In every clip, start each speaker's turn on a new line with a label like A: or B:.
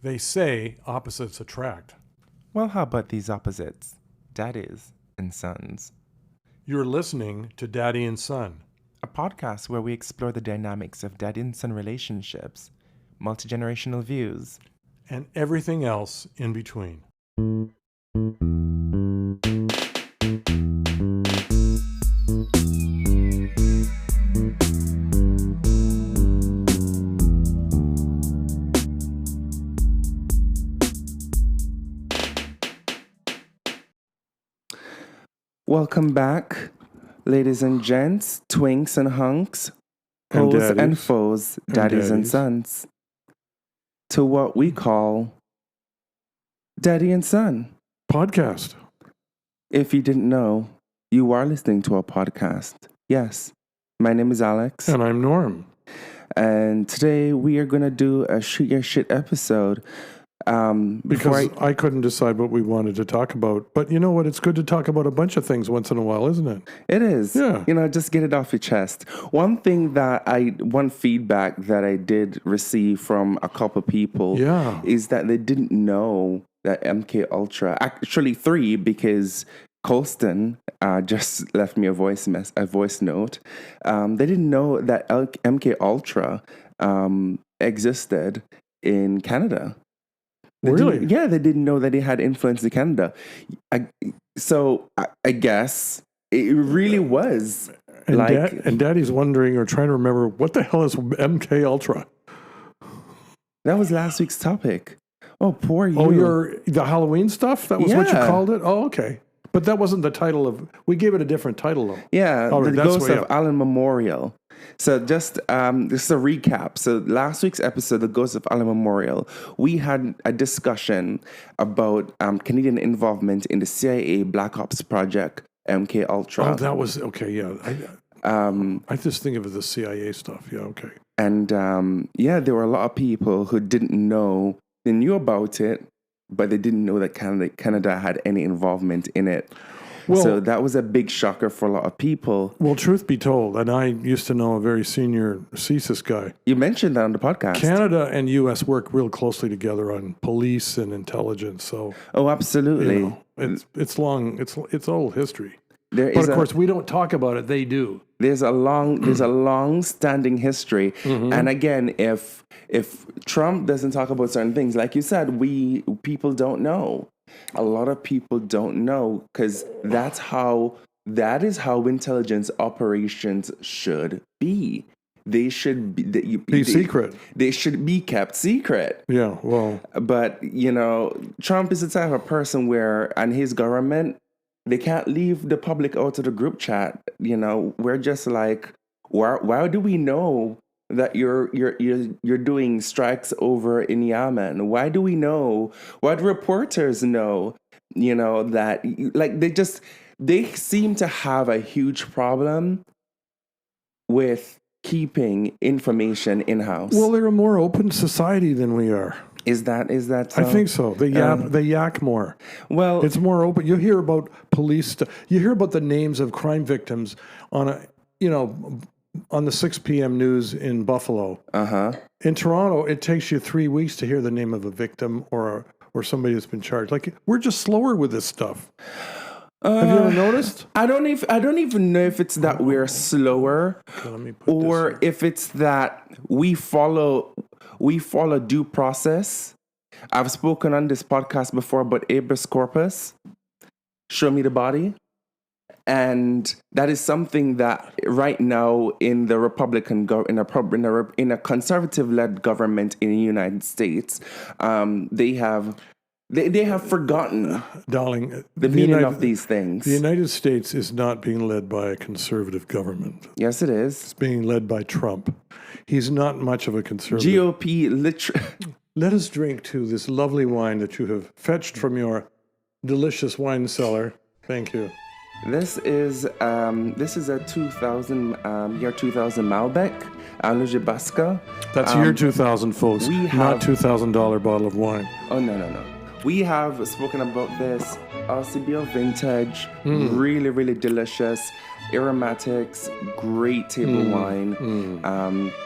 A: They say opposites attract.
B: Well, how about these opposites? Daddies and sons.
A: You're listening to Daddy and Son.
B: A podcast where we explore the dynamics of daddy and son relationships, multi-generational views,
A: and everything else in between.
B: Welcome back, ladies and gents, twinks and hunks,
A: And
B: hoes and
A: daddies.
B: foes,
A: And
B: daddies and
A: daddies.
B: sons, to what we call Daddy and Son.
A: Podcast.
B: If you didn't know, you are listening to a podcast. Yes, my name is Alex,
A: And I'm Norm.
B: and today we are going to do a Shoot Your Shit episode. Before
A: Because I couldn't decide what we wanted to talk about. But you know what? It's good to talk about a bunch of things once in a while, isn't it?
B: It is.
A: Yeah.
B: Just get it off your chest. One feedback that I did receive from a couple people
A: Yeah.
B: is that they didn't know that MK Ultra, actually 3, because Colston just left me a voice note. They didn't know that MK Ultra existed in Canada.
A: Really?
B: They didn't know that it had influence in Canada. I guess it really was
A: And Daddy's wondering or trying to remember, what the hell is MK Ultra?
B: that was last week's topic. Oh, poor you.
A: Oh, the Halloween stuff? That was what you
B: Yeah.
A: called it? Oh, okay. But that wasn't the title of... We gave it a different title, though.
B: Yeah,
A: All right,
B: the
A: that's
B: Ghost
A: what-
B: of Allen Memorial. So just a recap. So last week's episode, the Ghost of Allen Memorial, we had a discussion about Canadian involvement in the CIA Black Ops project, MK Ultra.
A: Oh, that was... Okay, yeah. I just think of it as the CIA stuff. Yeah, okay.
B: And there were a lot of people who didn't know. They knew about it, but they didn't know that Canada had any involvement in it.
A: Well-
B: So that was a big shocker for a lot of people.
A: Well, truth be told, and I used to know a very senior CSIS guy,
B: You mentioned that on the podcast.
A: Canada and U.S. work real closely together on police and intelligence. So,
B: Oh, absolutely.
A: it's long, it's old history.
B: There
A: But
B: is
A: of course, we don't talk about it. They do.
B: there's a long standing history.
A: Mm-hmm.
B: And again, if Trump doesn't talk about certain things, like you said, people don't know. A lot of people don't know because that is how intelligence operations should be. They should be
A: secret.
B: They should be kept secret.
A: Yeah, well,
B: But Trump is the type of person and his government, they can't leave the public out of the group chat. We're just like, why do we know that you're doing strikes over in Yemen? Why do we know? Why do reporters know? That like they seem to have a huge problem with keeping information in house.
A: well, they're a more open society than we are.
B: Is that
A: I think so. They yak more.
B: Well,
A: It's more open. You hear about police stuff. You hear about the names of crime victims on the 6 p.m. news in Buffalo. In Toronto, it takes you 3 weeks to hear the name of a victim or somebody that's been charged. Like, we're just slower with this stuff. Have you ever noticed?
B: I don't even know if it's that we're slower
A: Okay, let me put this
B: or
A: here.
B: if it's that we follow due process. I've spoken on this podcast before about habeas corpus. Show me the body. And that is something that right now in the Republican in a conservative-led government in the United States, they have forgotten
A: Darling,
B: the meaning of these things.
A: The United States is not being led by a conservative government.
B: Yes, it is.
A: It's being led by Trump. He's not much of a conservative.
B: GOP
A: Let us drink to this lovely wine that you have fetched from your delicious wine cellar. Thank you.
B: This is a 2000 year 2000 Malbec Alujibasca.
A: That's year 2000, folks.
B: we
A: Not
B: have-
A: $2,000 bottle of wine.
B: Oh no. we have spoken about this. Alcibio Vintage, really, really delicious. Aromatics, great table wine.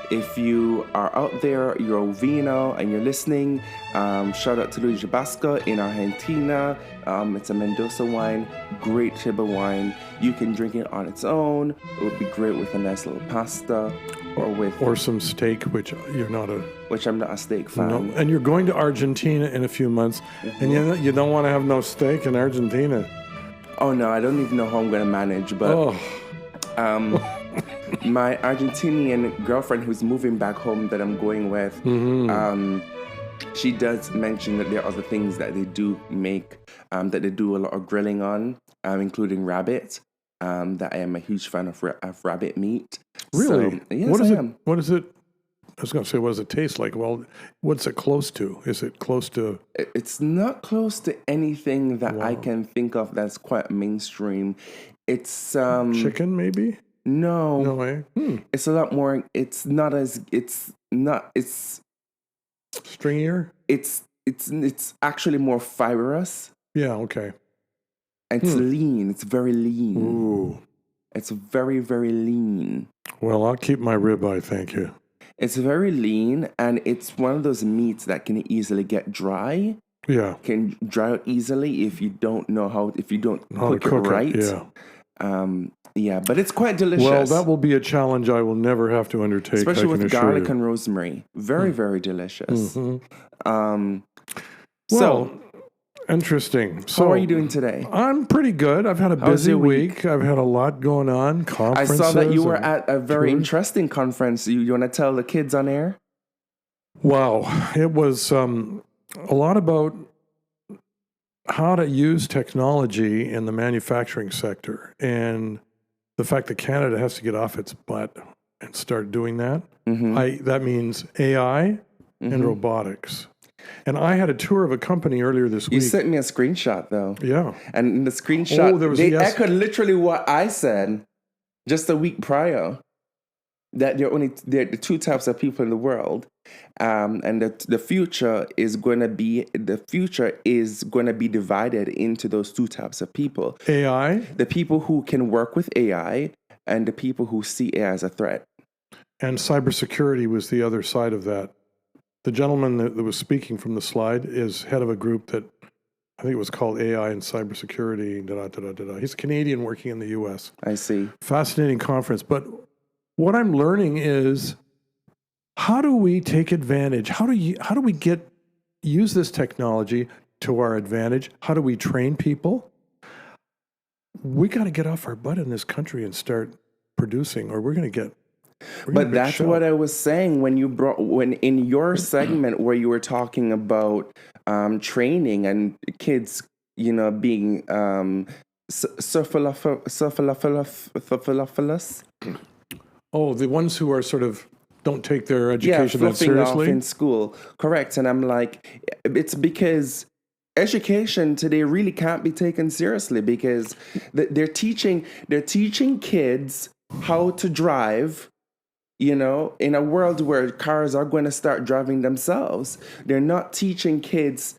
B: If you are out there, you're a vino and you're listening, shout out to Luis Jabasco in Argentina. It's a Mendoza wine, great table wine. You can drink it on its own. It would be great with a nice little pasta or
A: some steak, which you're not a...
B: Which I'm not a steak fan.
A: No, and you're going to Argentina in a few months, and you don't want to have no steak in Argentina.
B: Oh no, I don't even know how I'm going to manage, but my Argentinian girlfriend who's moving back home that I'm going with, she does mention that there are other things that they do make, that they do a lot of grilling on, including rabbit. That I am a huge fan of rabbit meat.
A: Really?
B: So, yes, I am.
A: What is it? I was going to say, what does it taste like? Well, what's it close to? Is it close to...
B: It's not close to anything that I can think of that's quite mainstream. It's...
A: chicken, maybe?
B: No.
A: No way?
B: It's a lot more... It's not as... It's not... It's...
A: Stringier?
B: It's actually more fibrous.
A: Yeah, okay.
B: And it's lean. It's very lean.
A: Ooh.
B: It's very, very lean.
A: Well, I'll keep my ribeye, thank you.
B: It's very lean, and it's one of those meats that can easily get dry.
A: Yeah.
B: Can dry out easily if you don't know how, if you don't cook it right.
A: Yeah.
B: But it's quite delicious.
A: Well, that will be a challenge I will never have to undertake.
B: Especially with garlic
A: you.
B: and rosemary. Very, very delicious.
A: Well, interesting. So,
B: how are you doing today?
A: I'm pretty good. I've had a busy week. I've had a lot going on. Conferences.
B: I saw that you were at a very interesting conference. You want to tell the kids on air?
A: Wow. It was a lot about how to use technology in the manufacturing sector and the fact that Canada has to get off its butt and start doing that. That means AI and robotics. And I had a tour of a company earlier this week.
B: You sent me a screenshot, though.
A: Yeah.
B: And in the screenshot, they echoed literally what I said just a week prior, that there are the two types of people in the world. And the future is going to be divided into those two types of people.
A: AI?
B: The people who can work with AI and the people who see AI as a threat.
A: And cybersecurity was the other side of that. The gentleman that was speaking from the slide is head of a group that I think it was called AI and Cybersecurity. He's a Canadian working in the U.S.
B: I see.
A: Fascinating conference. But what I'm learning is, how do we take advantage? How do we use this technology to our advantage? How do we train people? We got to get off our butt in this country and start producing, or we're going to get...
B: But that's what I was saying when in your segment where you were talking about training and kids, being syphilis.
A: Oh, the ones who are sort of don't take their education that
B: fluffing
A: seriously
B: off in school. Correct. And I'm like, it's because education today really can't be taken seriously because they're teaching kids how to drive. In a world where cars are going to start driving themselves, they're not teaching kids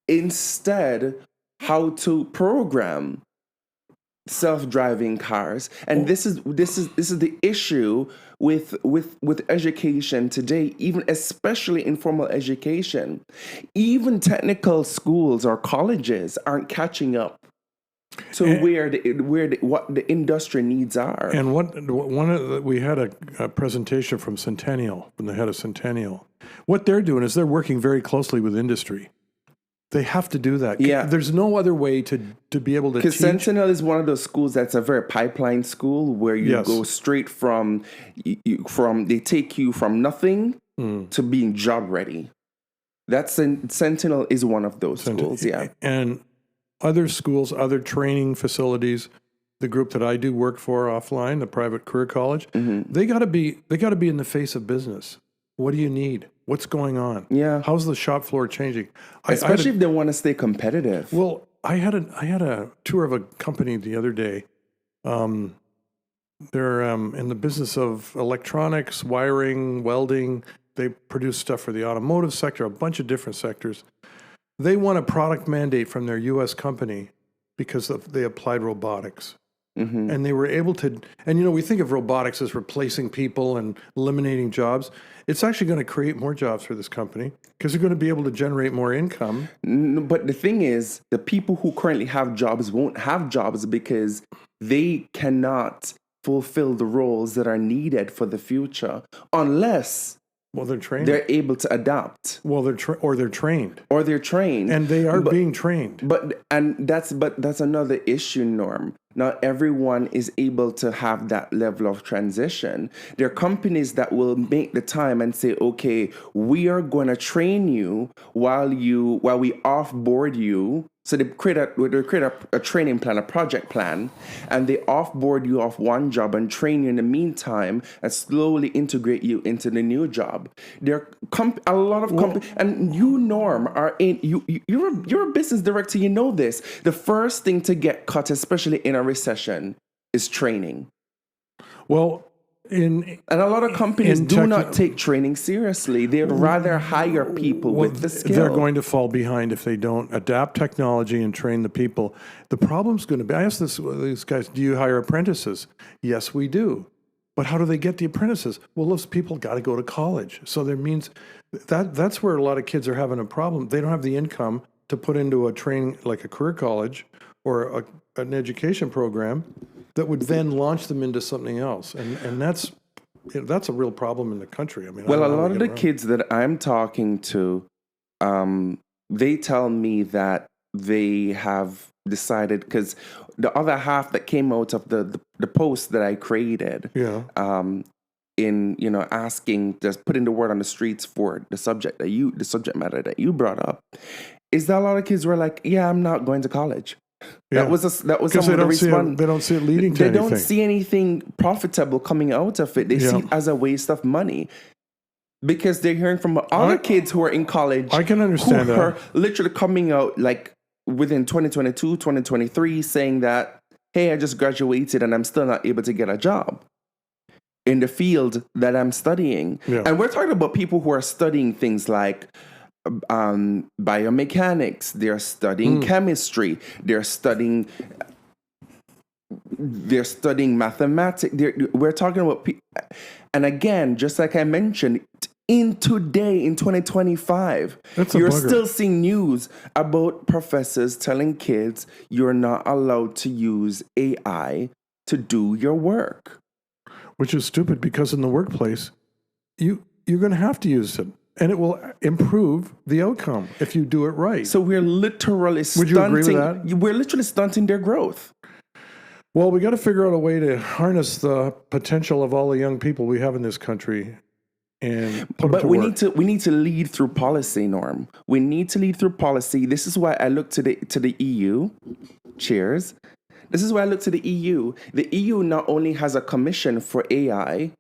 B: instead how to program self-driving cars. And this is the issue with education today, even especially informal education. Even technical schools or colleges aren't catching up to what the industry needs are.
A: And we had a presentation from Centennial, from the head of Centennial. What they're doing is they're working very closely with industry. They have to do that.
B: Yeah.
A: There's no other way to be able to teach.
B: Because Sentinel is one of those schools that's a very pipeline school where you go straight from they take you from nothing to being job ready. Sentinel is one of those schools, yeah.
A: And other schools, other training facilities, the group that I do work for offline, the private career college, they got to be in the face of business. What do you need? What's going on?
B: Yeah.
A: How's the shop floor changing?
B: Especially if they want to stay competitive.
A: Well, I had a tour of a company the other day. They're in the business of electronics, wiring, welding. They produce stuff for the automotive sector, a bunch of different sectors. they won a product mandate from their U.S. company because they applied robotics. And they were able to, and you know, we think of robotics as replacing people and eliminating jobs. It's actually going to create more jobs for this company because they're going to be able to generate more income.
B: But the thing is, the people who currently have jobs won't have jobs because they cannot fulfill the roles that are needed for the future unless
A: Well, they're trained.
B: they're able to adapt.
A: Well, they're trained,
B: Or they're trained.
A: and they are being trained.
B: But that's another issue, Norm. Not everyone is able to have that level of transition. There are companies that will make the time and say, okay, we are going to train you while we offboard you. So they create a training plan, a project plan, and they offboard you off one job and train you in the meantime and slowly integrate you into the new job. There are a lot of companies, and you, Norm, you're a business director. You know this. The first thing to get cut, especially in a recession, is training.
A: Well,
B: and a lot of companies do not take training seriously. They'd rather hire people with the skill.
A: They're going to fall behind if they don't adapt technology and train the people. The problem's going to be, I asked these guys, do you hire apprentices? Yes, we do. But how do they get the apprentices? Well, those people got to go to college. So that means that's where a lot of kids are having a problem. They don't have the income to put into a training, like a career college or an education program that would then launch them into something else. And that's a real problem in the country. I mean,
B: well, a lot of the kids that I'm talking to, they tell me that they have decided, because the other half that came out of the post that I created, in asking, just putting the word on the streets for the subject matter that you brought up, is that a lot of kids were like, yeah, I'm not going to college. That was some of the response.
A: They don't see it leading to anything.
B: They don't see anything profitable coming out of it. They see it as a waste of money. Because they're hearing from other kids who are in college.
A: I can understand
B: who
A: that.
B: are literally coming out like within 2022, 2023, saying that, hey, I just graduated and I'm still not able to get a job in the field that I'm studying.
A: Yeah.
B: And we're talking about people who are studying things like biomechanics, they're studying chemistry, they're studying mathematics. We're talking about and again, just like I mentioned, in 2025, you're still seeing news about professors telling kids you're not allowed to use AI to do your work,
A: which is stupid, because in the workplace you're going to have to use it. And it will improve the outcome if you do it right.
B: So we're literally stunting.
A: Would you agree with that?
B: We're literally stunting their growth.
A: Well, we got to figure out a way to harness the potential of all the young people we have in this country, and put them to work.
B: We need to lead through policy, Norm. We need to lead through policy. This is why I look to the EU. Cheers. This is why I look to the EU. The EU not only has a commission for AI,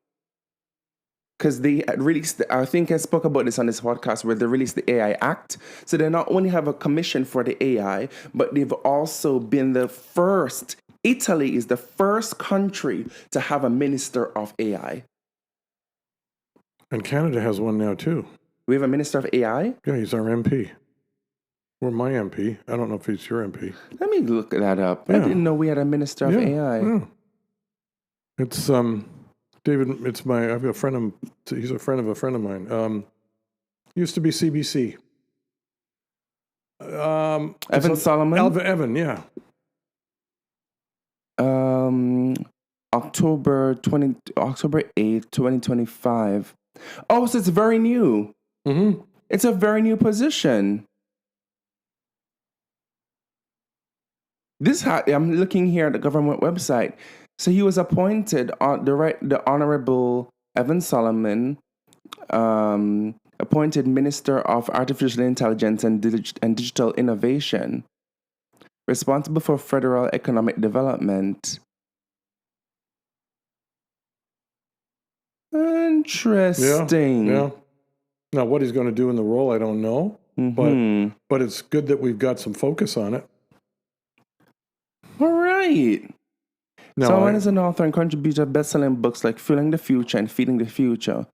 B: because they released, I think I spoke about this on this podcast, where they released the AI Act. So they not only have a commission for the AI, but they've also been the first. Italy is the first country to have a minister of AI.
A: And Canada has one now too.
B: We have a minister of AI?
A: Yeah, he's our MP. Or my MP. I don't know if he's your MP.
B: Let me look that up. Yeah. I didn't know we had a minister of AI.
A: Yeah. It's David, I have a friend of, he's a friend of mine. Used to be CBC.
B: Evan Solomon?
A: Evan, yeah.
B: October 8th, 2025. Oh, so it's very new.
A: Mm-hmm.
B: It's a very new position. I'm looking here at the government website. So he was appointed on the Honorable Evan Solomon, appointed Minister of Artificial Intelligence and Digital Innovation, responsible for federal economic development. Interesting.
A: Yeah. Now, what he's going to do in the role, I don't know.
B: Mm-hmm.
A: But it's good that we've got some focus on it.
B: All right.
A: No,
B: Solomon is an author and contributor of best-selling books like Fueling the Future and Feeding the Future.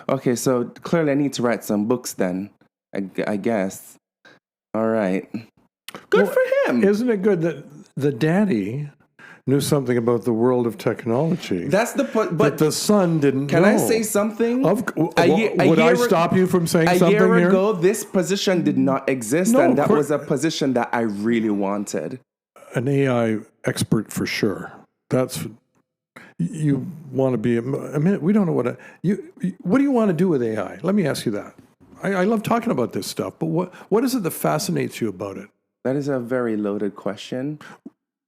B: Okay, so clearly I need to write some books then, I guess. All right. Good for him.
A: Isn't it good that the daddy knew something about the world of technology?
B: That's the point.
A: But
B: But
A: the son didn't
B: can
A: know.
B: I say something?
A: Would I stop you from saying
B: A
A: something
B: year
A: here?
B: ago, this position did not exist,
A: No,
B: and that
A: of course-
B: was a position that I really wanted.
A: An AI expert for sure. That's you want to be. I mean, we don't know what what do you want to do with AI? Let me ask you that. I love talking about this stuff, but what is it that fascinates you about it?
B: That is a very loaded question.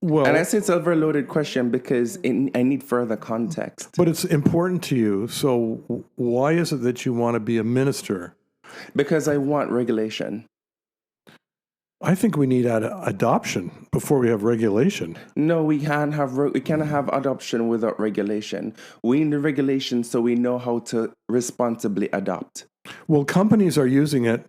A: Well,
B: And I say it's a very loaded question because I need further context.
A: but it's important to you. So why is it that you want to be a minister?
B: Because I want regulation.
A: I think we need adoption before we have regulation.
B: No, we cannot have adoption without regulation. We need regulation so we know how to responsibly adopt.
A: Well, companies are using it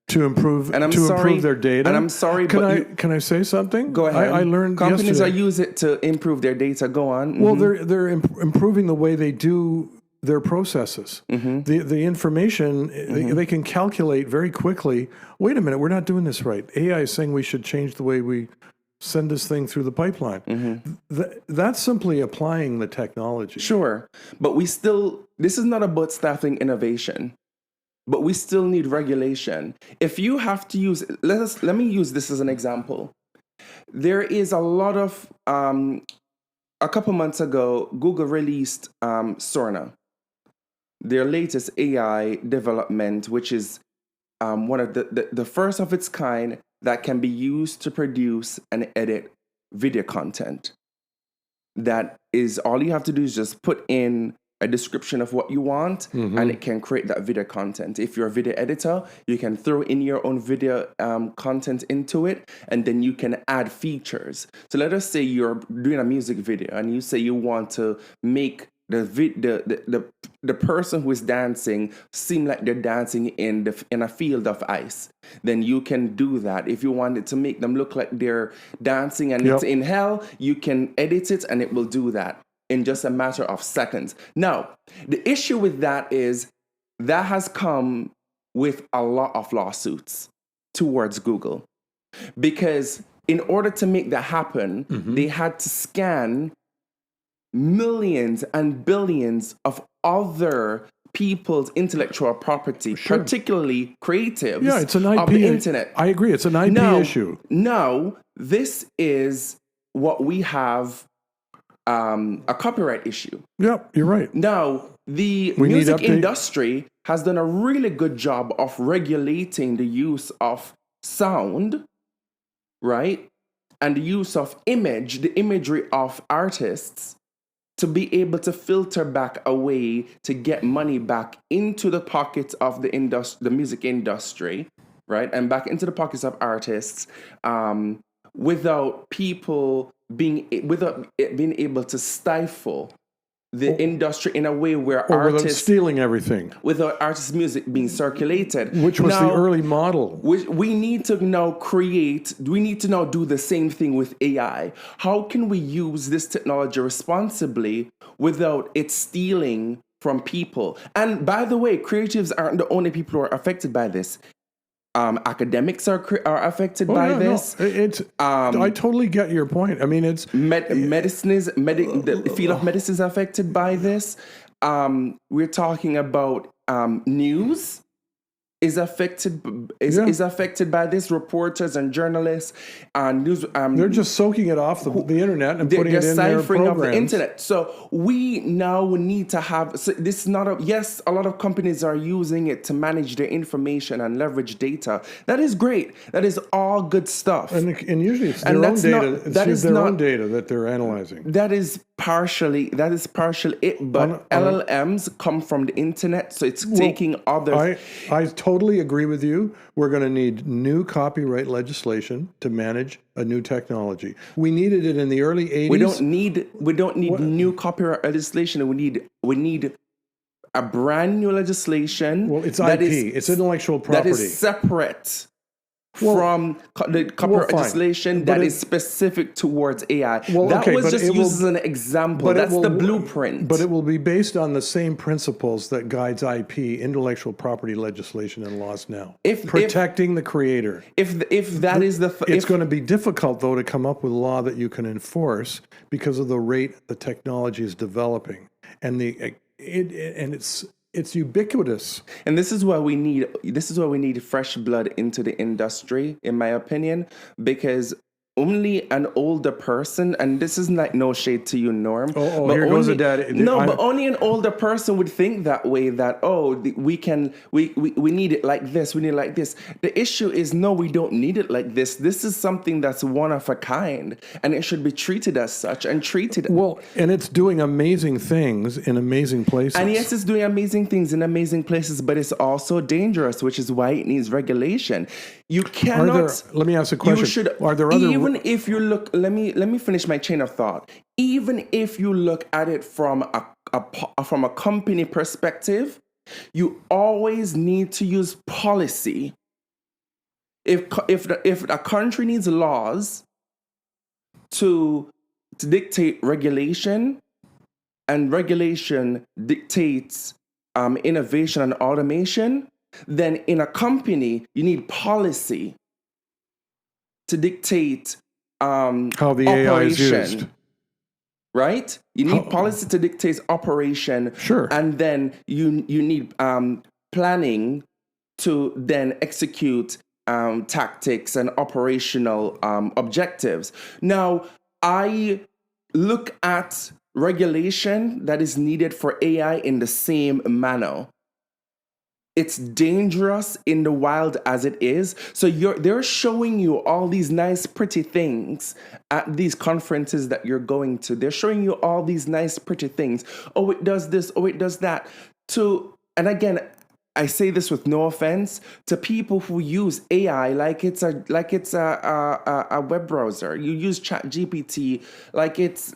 A: to improve improve their data.
B: And I'm sorry,
A: can I say something?
B: Go ahead.
A: I learned
B: companies
A: yesterday.
B: use it to improve their data. Go on.
A: Well, they're improving the way they do their processes. The information they can calculate very quickly. Wait a minute, we're not doing this right. AI is saying we should change the way we send this thing through the pipeline. That's simply applying the technology.
B: Sure, but this is not about staffing innovation. But we still need regulation. If you have to use, let me use this as an example. There is a lot of, a couple months ago, Google released Sorna, their latest AI development, which is one of the first of its kind that can be used to produce and edit video content. That is, all you have to do is just put in a description of what you want, and it can create that video content. If you're a video editor, you can throw in your own video content into it, and then you can add features. So let us say you're doing a music video, and you say you want to make the person who is dancing seem like they're dancing in a field of ice. Then you can do that. If you wanted to make them look like they're dancing and it's in hell, you can edit it, and it will do that in just a matter of seconds. Now, the issue with that is that has come with a lot of lawsuits towards Google. Because in order to make that happen, they had to scan millions and billions of other people's intellectual property, particularly creatives
A: it's an IP
B: of the internet.
A: I agree, it's an IP issue.
B: Now, this is what we have a copyright issue.
A: Yep, you're right.
B: Now, the music industry has done a really good job of regulating the use of sound, right? And the use of the imagery of artists to be able to filter back a way to get money back into the pockets of the music industry, right? And back into the pockets of artists without being able to stifle the industry in a way where artists
A: stealing everything,
B: without artists' music being circulated,
A: which was the early model.
B: We need to now do the same thing with AI. How can we use this technology responsibly without it stealing from people? And by the way, creatives aren't the only people who are affected by this. Academics are affected by this.
A: No, I totally get your point. I mean, it's
B: the field of medicine is affected by this. We're talking about news is affected by this. Reporters and journalists and news.
A: They're just soaking it off the internet and putting it in their programs.
B: Of the internet. So we now need to have. So this is not yes. A lot of companies are using it to manage their information and leverage data. That is great. That is all good stuff.
A: And usually it's their own data. It's their own data that they're analyzing.
B: That is partially it. But LLMs come from the internet, so it's taking other.
A: I totally agree with you. We're going to need new copyright legislation to manage a new technology. We needed it in the early 80s.
B: We don't need new copyright legislation. We need a brand new legislation.
A: Well, it's IP. It's intellectual property.
B: That is separate from the copyright
A: fine.
B: legislation
A: But
B: that
A: it-
B: is specific towards AI.
A: Well,
B: That
A: okay,
B: was
A: but
B: just
A: it
B: used
A: will-
B: as an example.
A: but it
B: That's
A: will-
B: the blueprint.
A: But it will be based on the same principles that guides IP, intellectual property legislation and laws now.
B: If-
A: Protecting the creator.
B: if that is the
A: It's going to be difficult, though, to come up with law that you can enforce because of the rate the technology is developing, and it's ubiquitous.
B: And this is why we need fresh blood into the industry, in my opinion, because only an older person, and this is like no shade to you, Norm.
A: Oh,
B: but
A: here goes the dad.
B: No, but only an older person would think that way. That we need it like this. We need it like this. The issue is no, we don't need it like this. This is something that's one of a kind, and it should be treated as such and treated.
A: Well, and it's doing amazing things in amazing places.
B: And yes, it's doing amazing things in amazing places, but it's also dangerous, which is why it needs regulation. You cannot.
A: Let me ask a question.
B: You should.
A: Are there other?
B: Even if you look, let me finish my chain of thought. Even if you look at it from a company perspective, you always need to use policy. If a country needs laws to dictate regulation, and regulation dictates innovation and automation, then in a company you need policy to dictate
A: how the AI is used.
B: Right? You need policy to dictate operation.
A: Sure.
B: And then you need planning to then execute tactics and operational objectives. Now, I look at regulation that is needed for AI in the same manner. It's dangerous in the wild as it is. So they're showing you all these nice, pretty things at these conferences that you're going to. They're showing you all these nice, pretty things. Oh, it does this. Oh, it does that. And again, I say this with no offense to people who use AI like it's a web browser. You use ChatGPT like it's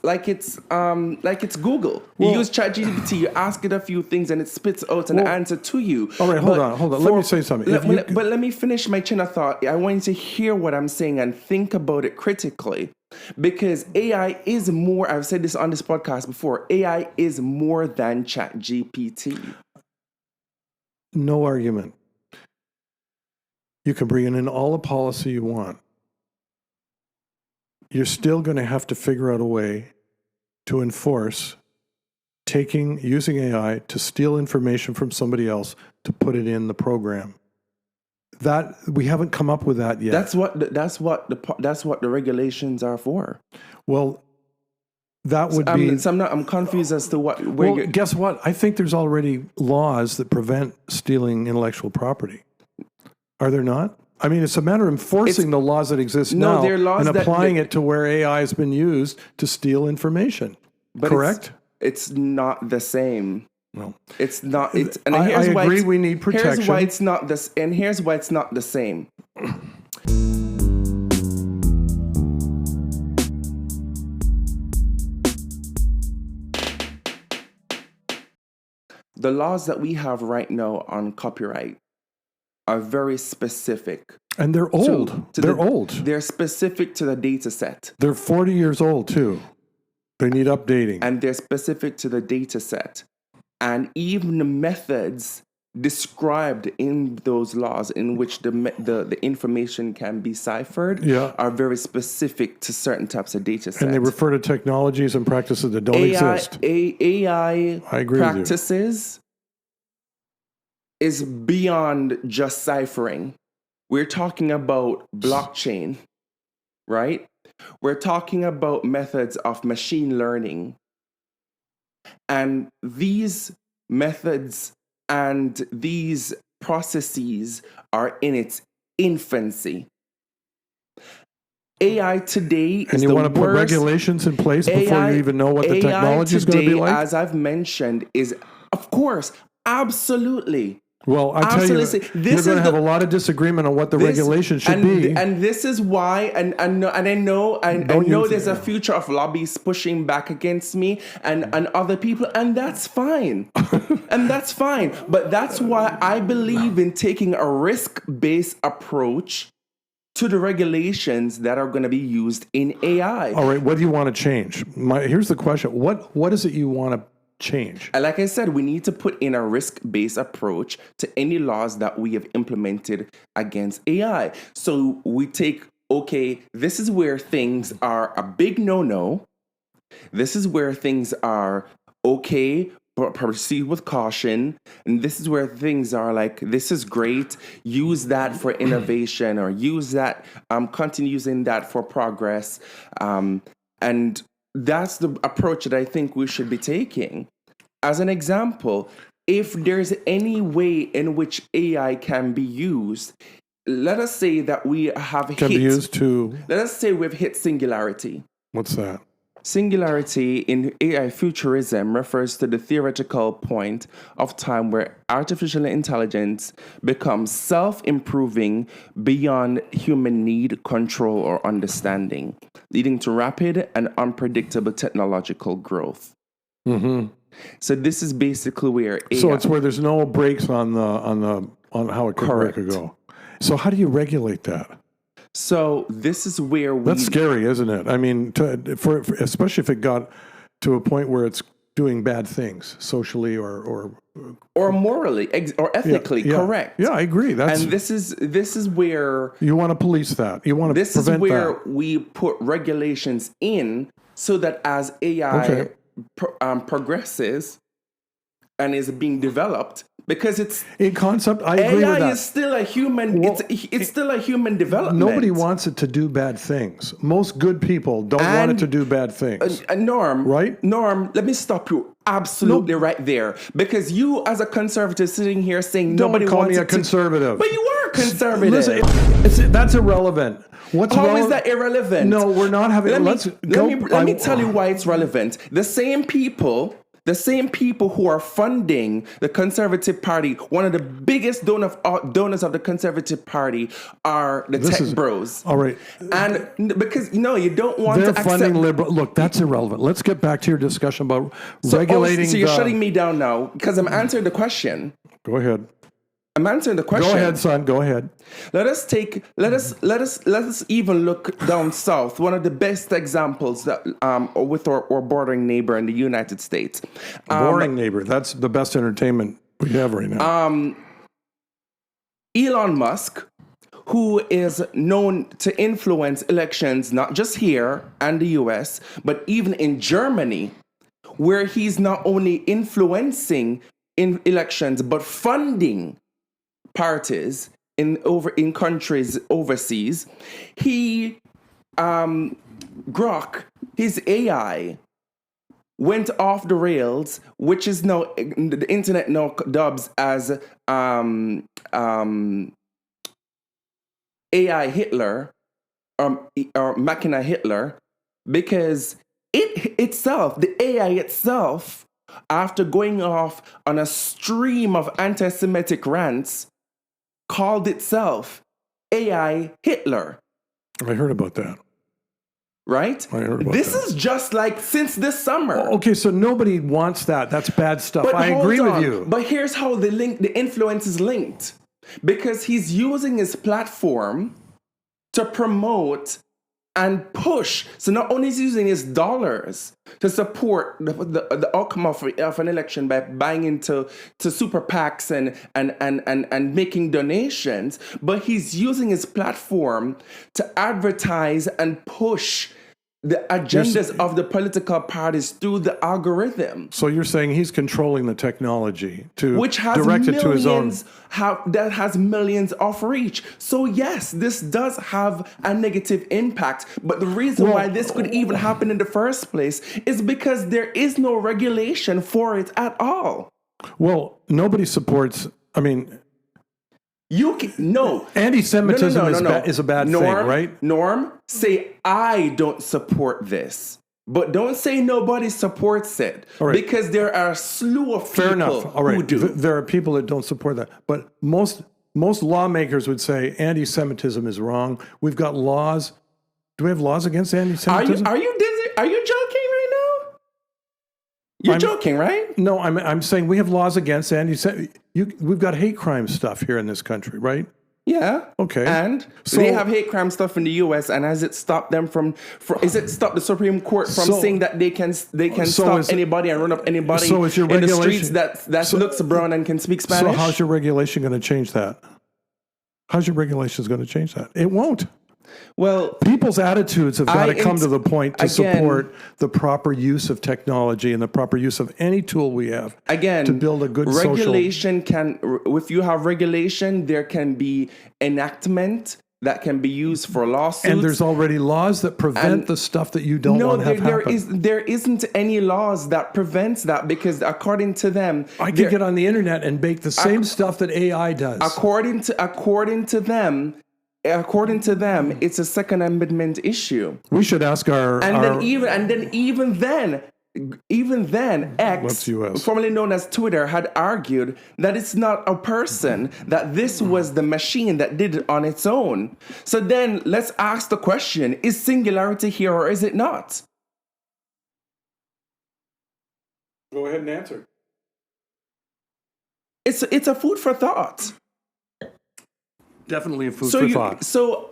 B: Google. You use ChatGPT, you ask it a few things, and it spits out an answer to you.
A: All right, hold on. Let me say something.
B: But let me finish my chain of thought. I want you to hear what I'm saying and think about it critically. Because AI is more, I've said this on this podcast before, AI is more than ChatGPT.
A: No argument. You can bring in all the policy you want. You're still going to have to figure out a way to enforce using AI to steal information from somebody else to put it in the program. That we haven't come up with that yet.
B: That's what the regulations are for.
A: Well, that would be.
B: So I'm confused as to what.
A: Guess what? I think there's already laws that prevent stealing intellectual property. Are there not? I mean, it's a matter of enforcing the laws that exist now
B: there are laws
A: and applying it to where AI has been used to steal information.
B: But
A: correct?
B: It's not the same.
A: Well,
B: it's not.
A: I agree. We need protection.
B: Here's why it's not this, and here's why it's not the same. The laws that we have right now on copyright are very specific.
A: And they're old. Old.
B: They're specific to the data set.
A: They're 40 years old, too. They need updating.
B: And they're specific to the data set. And even the methods described in those laws in which the information can be ciphered are very specific to certain types of data sets.
A: And they refer to technologies and practices that don't exist.
B: AI
A: I agree
B: practices is beyond just ciphering. We're talking about blockchain, right? We're talking about methods of machine learning. And these methods and these processes are in its infancy. AI today is
A: and you
B: the
A: want to put
B: worst.
A: regulations in place before you even know what the technology is going to be like?
B: As I've mentioned, is, of course, absolutely.
A: Well, I tell you, you're going to have a lot of disagreement on what the regulations should be.
B: And this is why, and I know there's a future of lobbies pushing back against me and other people, and that's fine. And that's fine. But that's why I believe in taking a risk-based approach to the regulations that are going to be used in AI.
A: All right, what do you want to change? Here's the question. What is it you want to change?
B: And like I said, we need to put in a risk-based approach to any laws that we have implemented against AI. So we take, okay, this is where things are a big no-no. This is where things are okay, but proceed with caution. And this is where things are like, this is great. Use that for innovation, or use that, continue using that for progress. And that's the approach that I think we should be taking. As an example, if there's any way in which AI can be used, let us say that we have
A: Can be used to,
B: let us say we've hit singularity.
A: what's that?
B: Singularity in AI futurism refers to the theoretical point of time where artificial intelligence becomes self-improving beyond human need, control, or understanding, leading to rapid and unpredictable technological growth.
A: Mm-hmm.
B: So this is basically where AI...
A: So it's where there's no brakes on how it could go. So how do you regulate that?
B: So this is where we...
A: That's scary, isn't it? I mean, for especially if it got to a point where it's doing bad things socially or
B: morally or ethically, correct.
A: Yeah, I agree.
B: And this is where
A: you want to police that. You want to
B: this is
A: prevent
B: where
A: that.
B: we put regulations in so that as AI progresses and is being developed, because it's
A: in concept, I agree with
B: AI
A: that.
B: is still a human.
A: Well,
B: it's still a human development.
A: Nobody wants it to do bad things. Most good people don't want it to do bad things.
B: Norm,
A: right?
B: Norm, let me stop you absolutely right there, because you, as a conservative, sitting here saying nobody
A: Don't call
B: wants
A: me a conservative.
B: But you are a conservative.
A: Listen, that's irrelevant.
B: How is that irrelevant?
A: No, we're not having.
B: Let me tell you why it's relevant. The same people who are funding the Conservative Party, one of the biggest donors of the Conservative Party, are the tech bros.
A: All right.
B: And because you don't want
A: They're
B: to
A: funding
B: accept...
A: liberal. Look, that's irrelevant. Let's get back to your discussion about regulating.
B: So you're shutting me down now because I'm answering the question.
A: Go ahead.
B: I'm answering the question.
A: Go ahead, son. Go ahead.
B: Let us even look down south. One of the best examples that with our bordering neighbor in the United States.
A: Boring neighbor. That's the best entertainment we have right now.
B: Elon Musk, who is known to influence elections not just here and the US, but even in Germany, where he's not only influencing in elections but funding parties in countries overseas. He Grok, his AI, went off the rails, which is now the internet now dubs as AI Hitler or Machina Hitler, because the AI itself, after going off on a stream of anti-Semitic rants, called itself AI Hitler.
A: I heard about that.
B: Right?
A: I heard about
B: this
A: that.
B: is just like since this summer.
A: Okay, so nobody wants that. That's bad stuff.
B: But
A: I agree with you.
B: But here's how the influence is linked. Because he's using his platform to promote and push. So not only is he using his dollars to support the outcome of an election by buying into super PACs and making donations, but he's using his platform to advertise and push the agendas of the political parties through the algorithm.
A: So you're saying he's controlling the technology to
B: which has
A: direct it to his own.
B: That has millions of reach. So yes, this does have a negative impact. But the reason why this could even happen in the first place is because there is no regulation for it at all.
A: Well, nobody supports. I mean, anti-Semitism is a bad thing, right?
B: Norm, say I don't support this. But don't say nobody supports it, because there are a slew of people who do.
A: There are people that don't support that. But most lawmakers would say anti-Semitism is wrong. We've got laws. Do we have laws against anti-Semitism?
B: Are you joking right now? You're joking, right?
A: No, I'm saying we have laws against anti-Semitism. We've got hate crime stuff here in this country, right?
B: Yeah.
A: Okay.
B: And
A: So-
B: they have hate crime stuff in the U.S. And has it stopped them is it stopped the Supreme Court from
A: So-
B: saying that they can
A: So
B: stop
A: is-
B: anybody and run up anybody
A: so is your
B: in the
A: regulation-
B: streets that looks brown and can speak
A: So
B: Spanish?
A: how's your regulation going to change that? How's your regulations going to change that? It won't.
B: Well,
A: People's attitudes have got to come to the point to
B: again-
A: support the proper use of technology and the proper use of any tool we have
B: again,
A: to build a good social.
B: regulation if you have regulation, there can be enactment that can be used for lawsuits.
A: And there's already laws that prevent
B: And-
A: the stuff that you don't want to have happen.
B: there isn't any laws that prevents that because according to them,
A: I could get on the internet and make the same stuff that AI does.
B: according to them, it's a Second Amendment issue.
A: We should ask our
B: Even then, X,
A: What's US?
B: formerly known as Twitter, had argued that it's not a person, that this was the machine that did it on its own. So then let's ask the question, is singularity here or is it not?
A: Go ahead and answer.
B: It's a food for thought.
A: Definitely a food for thought.
B: So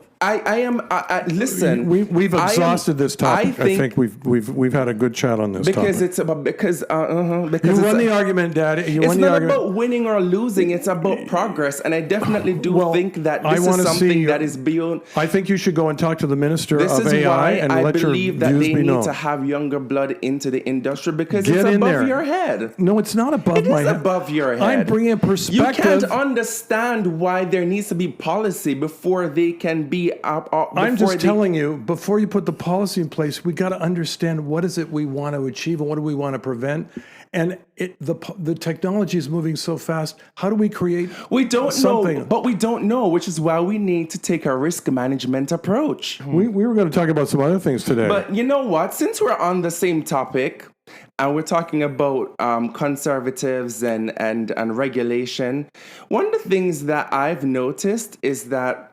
B: listen.
A: We've exhausted this topic. I think we've had a good chat on this
B: because
A: topic.
B: it's about because
A: You
B: it's
A: won the argument, Daddy. You
B: It's
A: won the
B: not
A: argument.
B: about winning or losing. It's about progress, and I definitely do
A: Well,
B: think that
A: I
B: this
A: wanna
B: is
A: see
B: something
A: your-
B: that is beyond.
A: I think you should go and talk to the Minister
B: This
A: of
B: is
A: AI
B: why
A: and
B: I
A: let your
B: believe that
A: views
B: they
A: be
B: need
A: known.
B: to have younger blood into the industry because
A: Get
B: it's
A: in
B: above
A: there.
B: your head.
A: No, it's not above
B: It
A: my
B: is
A: head.
B: above your head.
A: I'm bringing a
B: You
A: perspective.
B: can't understand why there needs to be policy before they can be up.
A: I'm just telling you, before you put the policy in place, we got to understand what is it we want to achieve and what do we want to prevent. And the technology is moving so fast. How do we create
B: We don't
A: something?
B: know, but we don't know, which is why we need to take a risk management approach.
A: We were going to talk about some other things today.
B: But you know what? Since we're on the same topic and we're talking about conservatives and regulation, one of the things that I've noticed is that,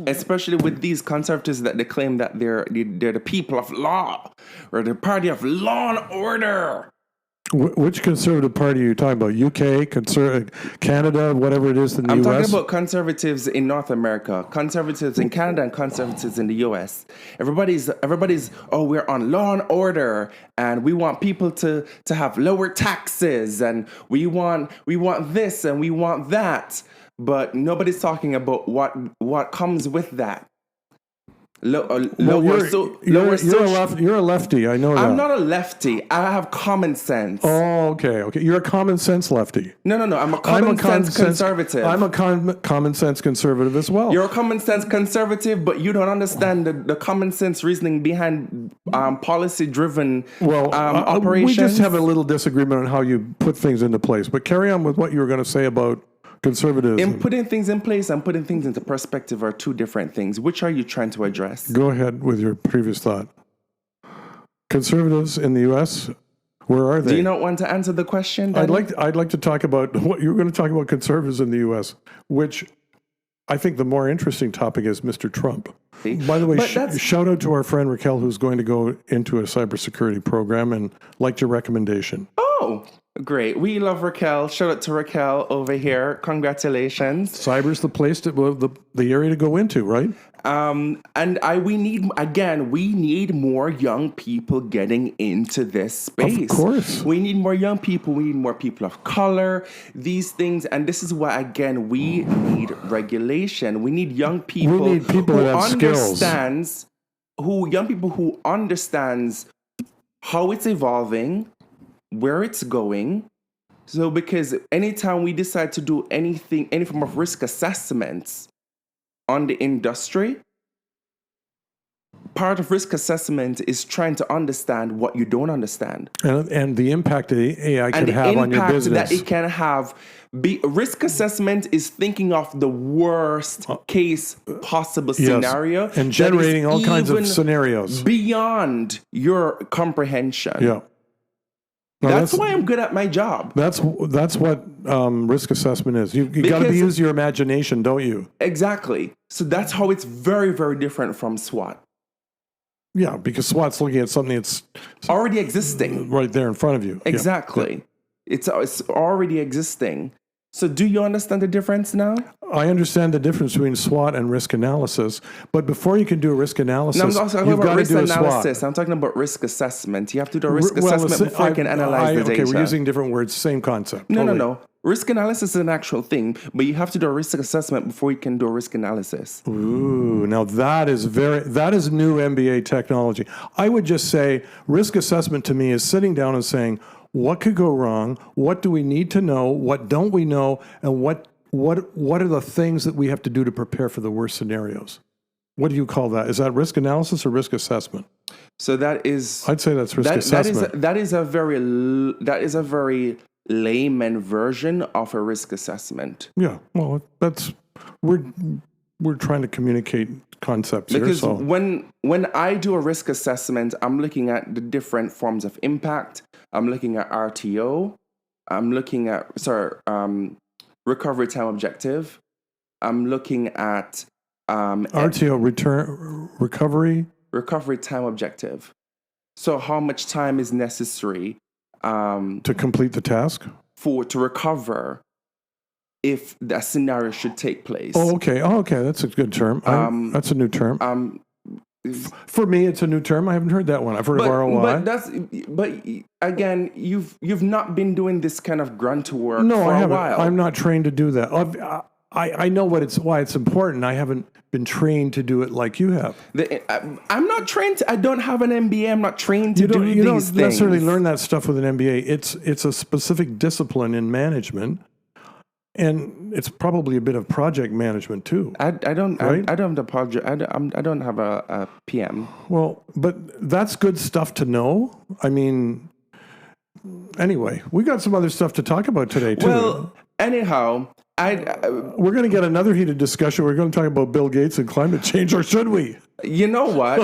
B: especially with these conservatives that they claim that they're the people of law or the party of law and order.
A: Which conservative party are you talking about? UK, Canada, whatever it is in the
B: I'm
A: US?
B: talking about conservatives in North America, conservatives in Canada, and conservatives in the US. Everybody's we're on law and order, and we want people to have lower taxes, and we want this and we want that, but nobody's talking about what comes with that.
A: You're a lefty. I know that.
B: I'm not a lefty. I have common sense.
A: Oh, okay. You're a common sense lefty.
B: No. I'm a common sense conservative.
A: I'm a common sense conservative as well.
B: You're a common sense conservative, but you don't understand the common sense reasoning behind policy-driven operations.
A: We just have a little disagreement on how you put things into place. But carry on with what you were going to say about conservatism.
B: In putting things in place and putting things into perspective are two different things. Which are you trying to address?
A: Go ahead with your previous thought. Conservatives in the U.S., where are they?
B: Do you not want to answer the question, Danny?
A: I'd like to talk about what you were going to talk about conservatives in the U.S., which I think the more interesting topic is Mr. Trump. By the way, shout out to our friend Raquel, who's going to go into a cybersecurity program and liked your recommendation.
B: Oh, great. We love Raquel. Shout out to Raquel over here. Congratulations.
A: Cyber's the place the area to go into, right?
B: We need more young people getting into this space.
A: Of course.
B: We need more young people. We need more people of color, these things. And this is why, again, we need regulation. We need young people,
A: we need people who have skills.
B: Young people who understands how it's evolving, where it's going. So because anytime we decide to do anything, any form of risk assessments on the industry, part of risk assessment is trying to understand what you don't understand.
A: And the impact that AI can have on your business.
B: That it can have. Risk assessment is thinking of the worst case possible scenario.
A: And generating all kinds of scenarios.
B: Beyond your comprehension.
A: Yeah. No,
B: that's why I'm good at my job.
A: That's what risk assessment is. You got to use your imagination, don't you?
B: Exactly. So that's how it's very, very different from SWOT.
A: Yeah, because SWOT's looking at something that's
B: already existing
A: right there in front of you.
B: Exactly.
A: Yeah.
B: It's already existing. So do you understand the difference now?
A: I understand the difference between SWOT and risk analysis, but before you can do a risk analysis,
B: No, I'm not talking
A: you've
B: about
A: got to
B: risk
A: do a SWOT.
B: analysis. I'm talking about risk assessment. You have to do a risk
A: Well,
B: assessment before you can analyze the data.
A: Okay, we're using different words, same concept.
B: No,
A: Totally.
B: no. Risk analysis is an actual thing, but you have to do a risk assessment before you can do a risk analysis.
A: Ooh, now that is new MBA technology. I would just say risk assessment to me is sitting down and saying, what could go wrong? What do we need to know? What don't we know? And what are the things that we have to do to prepare for the worst scenarios? What do you call that? Is that risk analysis or risk assessment?
B: So that is,
A: I'd say that's risk assessment.
B: that is a very layman version of a risk assessment.
A: Yeah, well, we're trying to communicate concepts
B: Because
A: here. So
B: when I do a risk assessment, I'm looking at the different forms of impact. I'm looking at RTO. I'm looking at recovery time objective. I'm looking at
A: RTO,
B: recovery time objective. So how much time is necessary
A: to complete the task?
B: to recover if that scenario should take place.
A: Oh, okay. That's a good term. That's a new term. For me, it's a new term. I haven't heard that one. I've heard of ROI.
B: But again, you've not been doing this kind of grunt work
A: No,
B: for
A: I
B: a
A: haven't.
B: while.
A: I'm not trained to do that. I know why it's important. I haven't been trained to do it like you have.
B: I'm not trained. I don't have an MBA. I'm not trained to do these things.
A: You don't necessarily learn that stuff with an MBA. It's a specific discipline in management, and it's probably a bit of project management too.
B: I don't
A: right?
B: I don't have I don't have a PM.
A: Well, but that's good stuff to know. I mean, anyway, we got some other stuff to talk about today too.
B: Well, anyhow,
A: we're going to get another heated discussion. We're going to talk about Bill Gates and climate change, or should we?
B: You know what?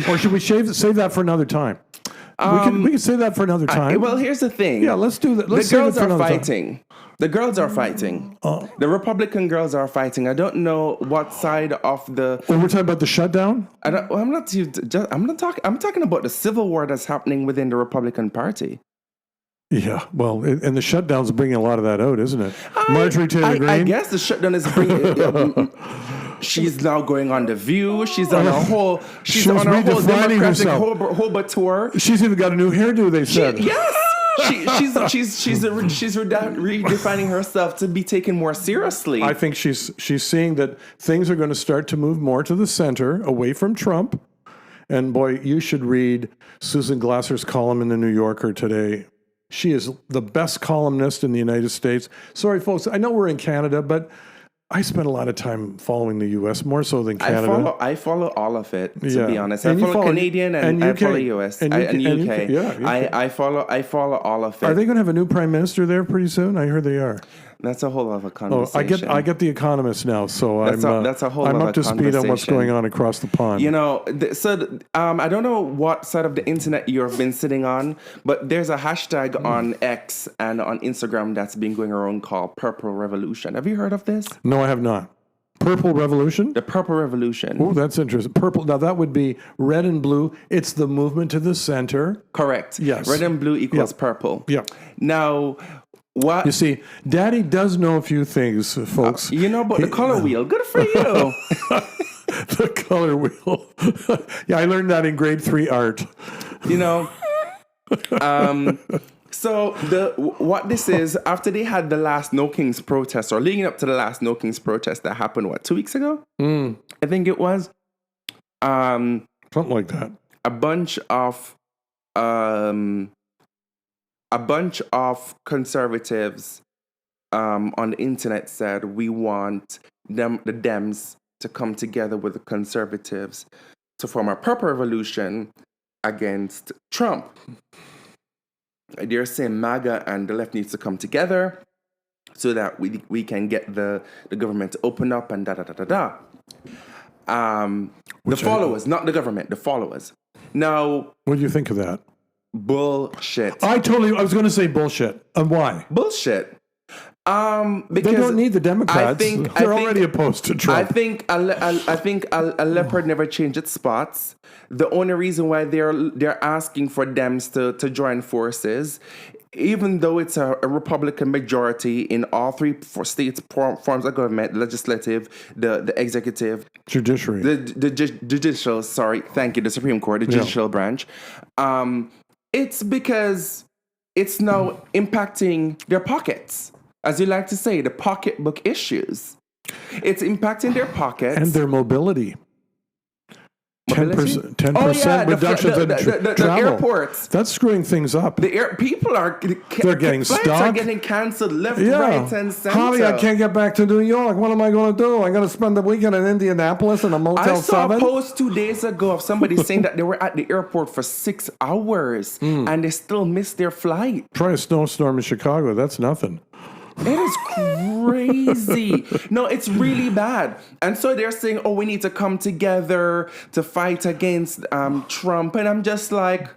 A: Or should we save that for another time? We can save that for another time.
B: Well, here's the thing.
A: Yeah, let's do that. Let's
B: the girls
A: save it for
B: are
A: another
B: fighting.
A: time.
B: The girls are fighting. The Republican girls are fighting. I don't know what side of the.
A: Well, we're talking about the shutdown.
B: I'm talking about the civil war that's happening within the Republican Party.
A: Yeah, well, and the shutdown's bringing a lot of that out, isn't it? Marjorie Taylor Greene.
B: I guess the shutdown is bringing. She's now going on The View. She's on a whole. She's on a whole Democratic Hoba tour.
A: She's even got a new hairdo. They said.
B: She's redefining herself to be taken more seriously.
A: I think she's seeing that things are going to start to move more to the center, away from Trump. And boy, you should read Susan Glasser's column in the New Yorker today. She is the best columnist in the United States. Sorry, folks, I know we're in Canada, but I spent a lot of time following the U.S., more so than Canada.
B: I follow all of it, to be honest. I follow Canadian and I follow U.S. and UK. I follow all of it.
A: Are they going to have a new prime minister there pretty soon? I heard they are.
B: That's a whole other conversation.
A: I get The Economist now, so
B: that's a whole
A: I'm
B: other
A: up to speed on what's going on across the pond.
B: You know, I don't know what side of the internet you've been sitting on, but there's a hashtag on X and on Instagram that's been going around called Purple Revolution. Have you heard of this?
A: No, I have not. Purple Revolution?
B: The Purple Revolution.
A: Oh, that's interesting. Purple. Now, that would be red and blue. It's the movement to the center.
B: Correct.
A: Yes.
B: Red and blue equals purple.
A: Yeah.
B: Now, what?
A: You see, Daddy does know a few things, folks.
B: You know about the color wheel. Good for you.
A: The color wheel. Yeah, I learned that in grade 3 art.
B: You know, so what this is, after they had the last No Kings protest, or leading up to the last No Kings protest that happened, 2 weeks ago? I think it was.
A: Something like that.
B: A bunch of conservatives on the internet said, we want the Dems to come together with the conservatives to form a purple revolution against Trump. They're saying MAGA and the left needs to come together so that we can get the government to open up and da-da-da-da-da. The followers, not the government, the followers. Now...
A: What do you think of that?
B: Bullshit.
A: I was going to say bullshit. And why?
B: Bullshit. Because
A: they don't need the Democrats. They're already opposed to Trump.
B: I think a leopard never changed its spots. The only reason why they're asking for Dems to join forces even though it's a Republican majority in all three states forms of government, legislative, the executive,
A: Judiciary.
B: the judicial, sorry, thank you, the Supreme Court, the judicial branch, it's because it's now impacting their pockets. As you like to say, the pocketbook issues. It's impacting their pockets.
A: And their mobility. 10% reduction in
B: the
A: travel.
B: airports.
A: That's screwing things up.
B: People are
A: They're getting
B: flights
A: stuck.
B: are getting canceled left, right, and center.
A: Holly, I can't get back to New York. What am I going to do? I'm going to spend the weekend in Indianapolis in a Motel 7?
B: I saw a post 2 days ago of somebody saying that they were at the airport for 6 hours and they still missed their flight.
A: Try a snowstorm in Chicago. That's nothing.
B: It is crazy. No, it's really bad. And so they're saying, oh, we need to come together to fight against Trump. And I'm just like,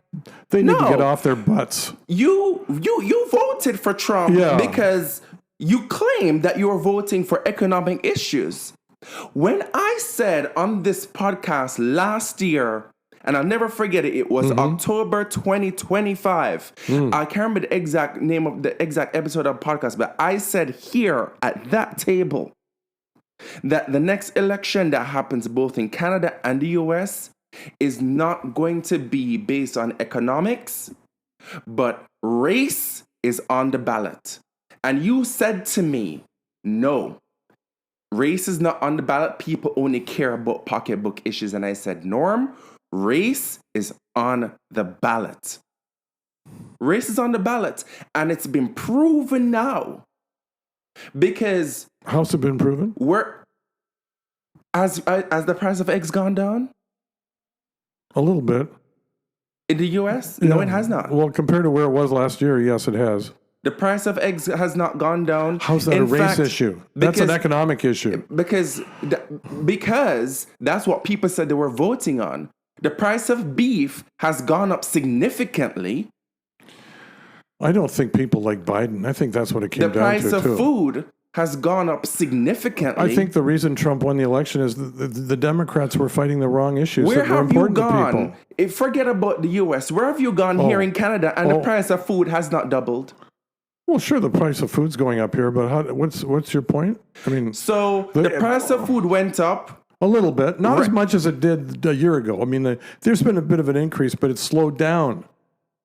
A: they need to get off their butts.
B: You voted for Trump because you claim that you were voting for economic issues. When I said on this podcast last year, and I'll never forget it, it was October 2025. I can't remember the exact name of the exact episode of the podcast, but I said here at that table that the next election that happens both in Canada and the US is not going to be based on economics, but race is on the ballot. And you said to me, no, race is not on the ballot. People only care about pocketbook issues. And I said, Norm, race is on the ballot. Race is on the ballot. And it's been proven now. Because...
A: How's it been proven?
B: Has the price of eggs gone down?
A: A little bit.
B: In the US? No, it has not.
A: Well, compared to where it was last year, yes, it has.
B: The price of eggs has not gone down.
A: How's that a race issue? That's an economic issue.
B: Because that's what people said they were voting on. The price of beef has gone up significantly.
A: I don't think people like Biden. I think that's what it came down to,
B: The price of food has gone up significantly.
A: I think the reason Trump won the election is the Democrats were fighting the wrong issues
B: Where
A: that were
B: have you
A: important to
B: gone?
A: people.
B: Forget about the U.S. Where have you gone here in Canada and the price of food has not doubled?
A: Well, sure, the price of food's going up here, but what's your point? I mean,
B: so the price of food went up.
A: A little bit, not as much as it did a year ago. I mean, there's been a bit of an increase, but it's slowed down.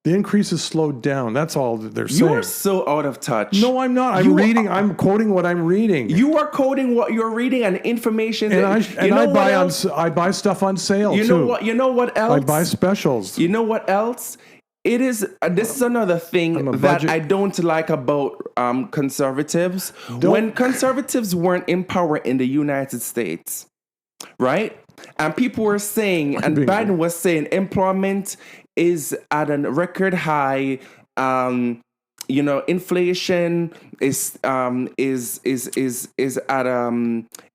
A: The increase has slowed down. That's all that they're saying.
B: You are so out of touch.
A: No, I'm not. I'm quoting what I'm reading.
B: You are quoting what you're reading and information.
A: I buy stuff on sale too.
B: You know what else?
A: I buy specials.
B: You know what else? It is. This is another thing that I don't like about conservatives. When conservatives weren't in power in the United States, right? And people were saying, and Biden was saying, employment is at a record high. Inflation is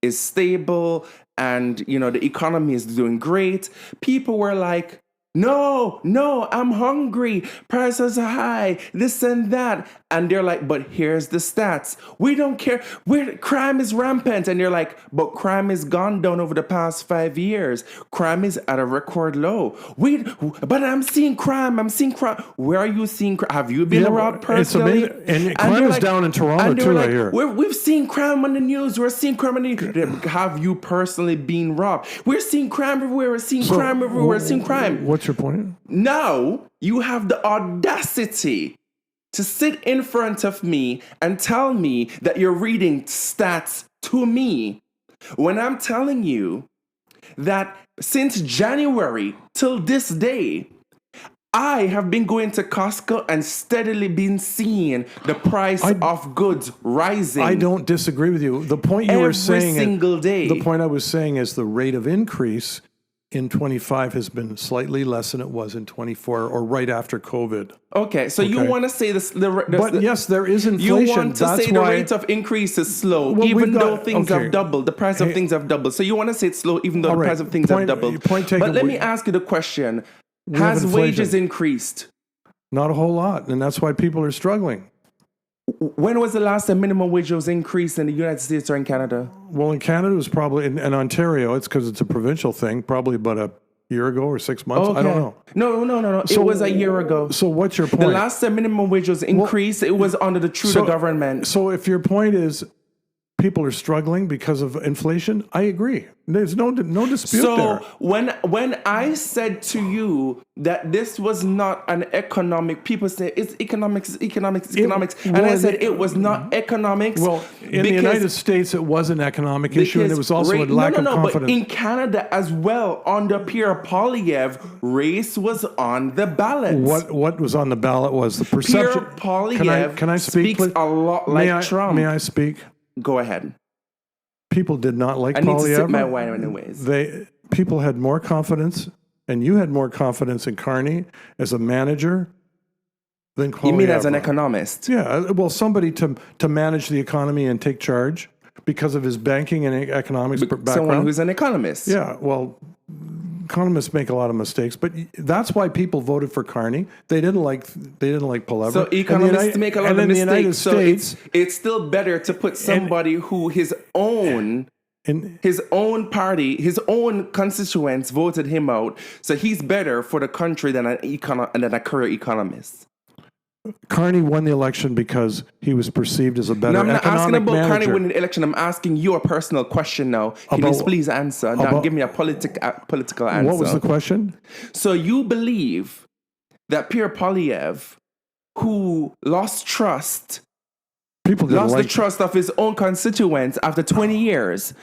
B: stable, and the economy is doing great. People were like, No, I'm hungry. Prices are high, this and that. And they're like, but here's the stats. We don't care. Crime is rampant. And you're like, but crime has gone down over the past 5 years. Crime is at a record low. But I'm seeing crime. Where are you seeing crime? Have you been robbed personally?
A: And crime is down in Toronto too, I hear.
B: We've seen crime on the news. We're seeing crime on the news. Have you personally been robbed? We're seeing crime everywhere. We're seeing crime everywhere. We're seeing crime.
A: What's your point?
B: Now you have the audacity to sit in front of me and tell me that you're reading stats to me when I'm telling you that since January till this day, I have been going to Costco and steadily been seeing the price of goods rising.
A: I don't disagree with you. The point you were saying
B: every single day.
A: The point I was saying is the rate of increase in 25 has been slightly less than it was in 24 or right after COVID.
B: Okay, so you want to say this?
A: Yes, there is inflation.
B: You want to say the rate of increase is slow, even though things have doubled. The price of things have doubled. So you want to say it's slow, even though the price of things have doubled. But let me ask you the question: has wages increased?
A: Not a whole lot, and that's why people are struggling.
B: When was the last time minimum wage was increased in the United States or in Canada?
A: Well, in Canada, it was probably, in Ontario, it's because it's a provincial thing, probably about year ago or 6 months. I don't know.
B: No. It was a year ago.
A: So what's your point?
B: The last time minimum wage was increased, it was under the Trudeau government.
A: So if your point is people are struggling because of inflation, I agree. There's no dispute there.
B: So when I said to you that this was not an economic, people say it's economics, and I said it was not economics.
A: Well, in the United States, it was an economic issue, and it was also a lack of confidence.
B: But in Canada as well, under Pierre Poilievre, race was on the ballot.
A: What was on the ballot was the perception.
B: Pierre Poilievre
A: can I speak,
B: speaks a lot like Trump.
A: May I speak?
B: Go ahead.
A: People did not like Poilievre.
B: I need to sip my wine anyways.
A: People had more confidence, and you had more confidence in Carney as a manager than Poilievre.
B: You mean as an economist?
A: Yeah, well, somebody to manage the economy and take charge because of his banking and economics background.
B: Someone who's an economist.
A: Yeah, well, economists make a lot of mistakes, but that's why people voted for Carney. They didn't like Poilievre.
B: So economists make a lot of mistakes. So
A: States,
B: it's still better to put somebody who his own party, his own constituents voted him out. So he's better for the country than a career economist.
A: Carney won the election because he was perceived as a better economic manager.
B: I'm not asking about Carney winning the election. I'm asking you a personal question now. Can you please answer? Not give me a political answer.
A: What was the question?
B: So you believe that Pierre Poilievre, who lost trust, the trust of his own constituents after 20 years,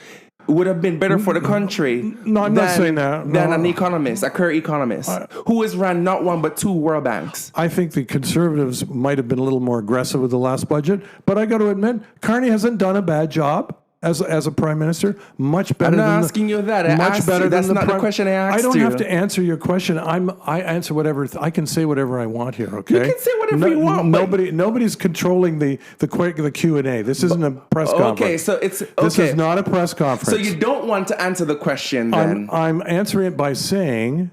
B: would have been better for the country
A: I'm not saying that.
B: than an economist, a career economist, who has ran not one but two World Banks.
A: I think the Conservatives might have been a little more aggressive with the last budget, but I got to admit, Carney hasn't done a bad job as a prime minister. Much better.
B: I'm not asking you that. That's not the question I asked you.
A: I don't have to answer your question. I answer whatever. I can say whatever I want here. Okay.
B: You can say whatever you want.
A: Nobody's controlling the Q&A. This isn't a press conference.
B: Okay, so it's okay.
A: This is not a press conference.
B: So you don't want to answer the question then?
A: I'm answering it by saying.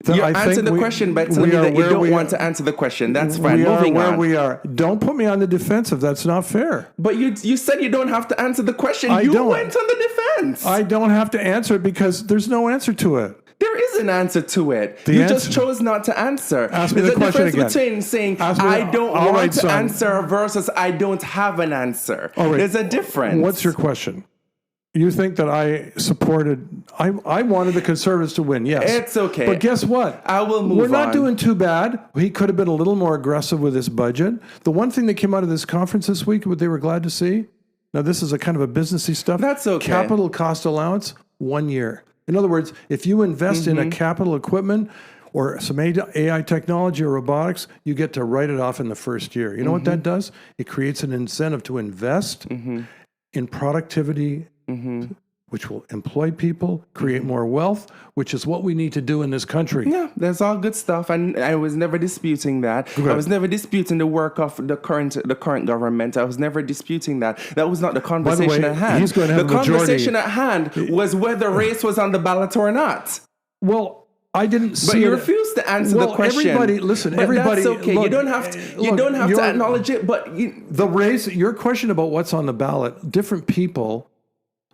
B: You're answering the question by telling me that you don't want to answer the question. That's fine. Moving on.
A: We are. Don't put me on the defensive. That's not fair.
B: But you said you don't have to answer the question. You went on the defense.
A: I don't have to answer it because there's no answer to it.
B: There is an answer to it. You just chose not to answer.
A: Ask me the question again.
B: There's a difference between saying I don't want to answer versus I don't have an answer. There's a difference.
A: What's your question? You think that I wanted the Conservatives to win, yes.
B: It's okay.
A: But guess what?
B: I will move on.
A: We're not doing too bad. He could have been a little more aggressive with his budget. The one thing that came out of this conference this week, what they were glad to see, now this is a kind of a businessy stuff.
B: That's okay.
A: Capital cost allowance, 1 year. In other words, if you invest in a capital equipment or some AI technology or robotics, you get to write it off in the first year. You know what that does? It creates an incentive to invest in productivity, which will employ people, create more wealth, which is what we need to do in this country.
B: Yeah, that's all good stuff, and I was never disputing that.
A: Good.
B: I was never disputing the work of the current government. I was never disputing that. That was not the conversation at hand.
A: He's going to have
B: the conversation at hand was whether race was on the ballot or not.
A: Well, I didn't see.
B: But you refused to answer the question.
A: Everybody, that's
B: okay.
A: Look,
B: you don't have to acknowledge it. But
A: the race. Your question about what's on the ballot. Different people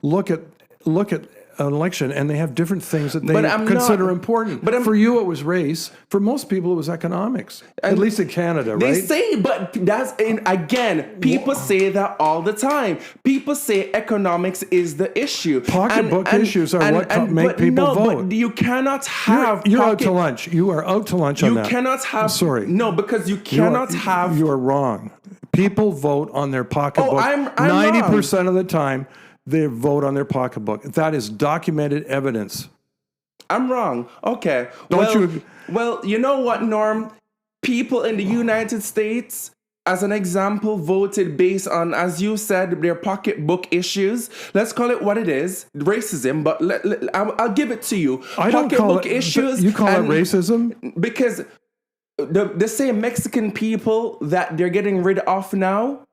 A: look at an election and they have different things that they consider important. But for you, it was race. For most people, it was economics. At least in Canada, right?
B: They say, but again, people say that all the time. People say economics is the issue.
A: Pocketbook issues are what make people vote.
B: But you cannot have.
A: You're out to lunch. You are out to lunch on that.
B: You cannot have.
A: I'm sorry.
B: No, because you cannot have.
A: You are wrong. People vote on their pocketbook.
B: Oh, I'm
A: 90% of the time. They vote on their pocketbook. That is documented evidence.
B: I'm wrong. Okay. Well, you know what, Norm? People in the United States, as an example, voted based on, as you said, their pocketbook issues. Let's call it what it is, racism. But I'll give it to you.
A: I don't call it issues. You call it racism?
B: Because the same Mexican people that they're getting rid of now,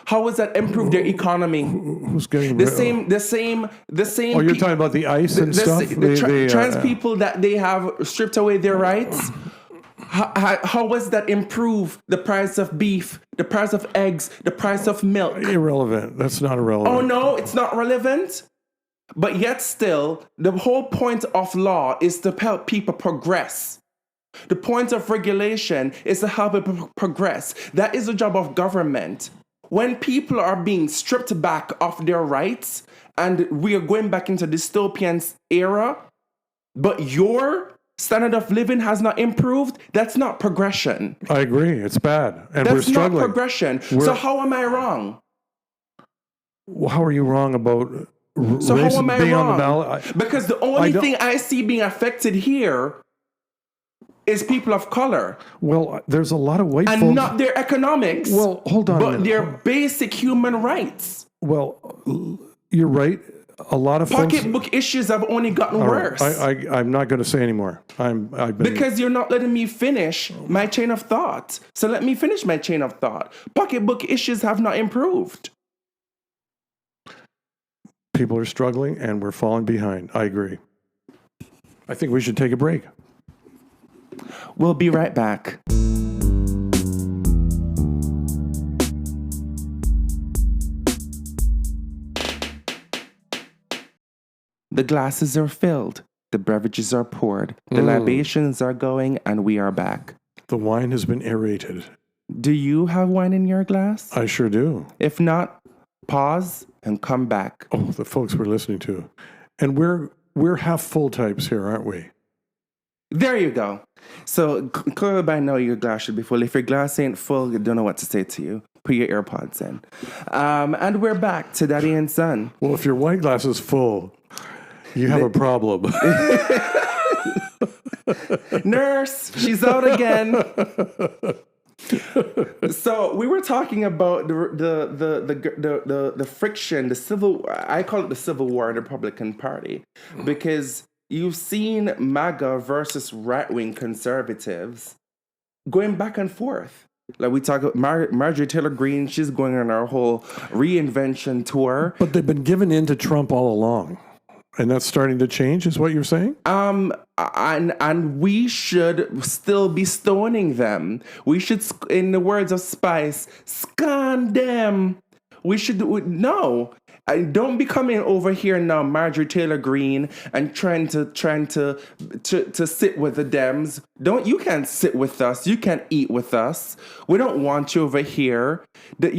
B: how has that improved their economy?
A: Who's getting
B: the same?
A: Oh, you're talking about the ICE and stuff.
B: The trans people that they have stripped away their rights. How has that improved the price of beef, the price of eggs, the price of milk?
A: Irrelevant. That's not irrelevant.
B: Oh no, it's not relevant. But yet still, the whole point of law is to help people progress. The point of regulation is to help people progress. That is the job of government. When people are being stripped back of their rights and we are going back into dystopian era, but your standard of living has not improved, that's not progression.
A: I agree. It's bad. And we're
B: That's not
A: struggling.
B: progression. So how am I wrong?
A: Well, how are you wrong about
B: So
A: race
B: how am I
A: being
B: wrong?
A: on the ballot?
B: Because the only thing I see being affected here is people of color.
A: Well, there's a lot of white
B: and
A: folks.
B: not their economics.
A: Well, hold on a
B: but
A: minute.
B: their basic human rights.
A: Well, you're right. A lot of folks.
B: Pocketbook issues have only gotten
A: All right.
B: worse.
A: I'm not going to say anymore. I've been
B: Because you're not letting me finish my chain of thought. So let me finish my chain of thought. Pocketbook issues have not improved.
A: people are struggling and we're falling behind. I agree. I think we should take a break.
B: We'll be right back. The glasses are filled. The beverages are poured. The libations are going, and we are back.
A: The wine has been aerated.
B: Do you have wine in your glass?
A: I sure do.
B: If not, pause and come back.
A: Oh, the folks we're listening to. And we're half full types here, aren't we?
B: There you go. So clearly by now your glass should be full. If your glass ain't full, you don't know what to say to you. Put your AirPods in. And we're back to Daddy and Son.
A: Well, if your wine glass is full, you have a problem.
B: Nurse, she's out again. So we were talking about the friction, the civil. I call it the civil war in the Republican Party, because you've seen MAGA versus right-wing conservatives going back and forth. Like we talk about Marjorie Taylor Greene, she's going on her whole reinvention tour.
A: But they've been given in to Trump all along. And that's starting to change, is what you're saying?
B: And we should still be stoning them. We should, in the words of Spice, scan them. We should no. Don't be coming over here now, Marjorie Taylor Greene, and trying to sit with the Dems. You can't sit with us. You can't eat with us. We don't want you over here. I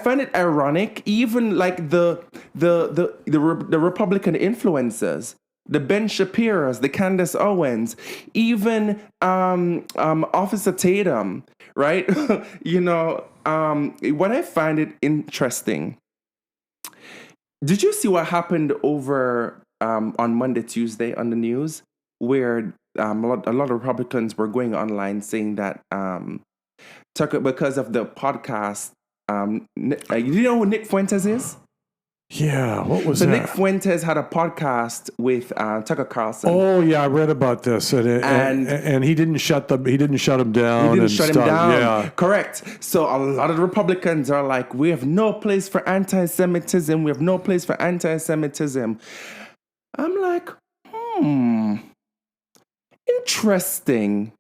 B: find it ironic. Even like the Republican influencers, the Ben Shapiro's, the Candace Owens, even Officer Tatum, right? What I find it interesting. Did you see what happened over on Monday, Tuesday on the news, where a lot of Republicans were going online saying that Tucker, because of the podcast, you know who Nick Fuentes is?
A: Yeah, what was
B: so
A: that?
B: Nick Fuentes had a podcast with Tucker Carlson.
A: Oh yeah, I read about this, and he didn't shut him down.
B: He didn't shut him down.
A: Yeah,
B: correct. So a lot of the Republicans are like, we have no place for anti-Semitism. We have no place for anti-Semitism. I'm like, interesting.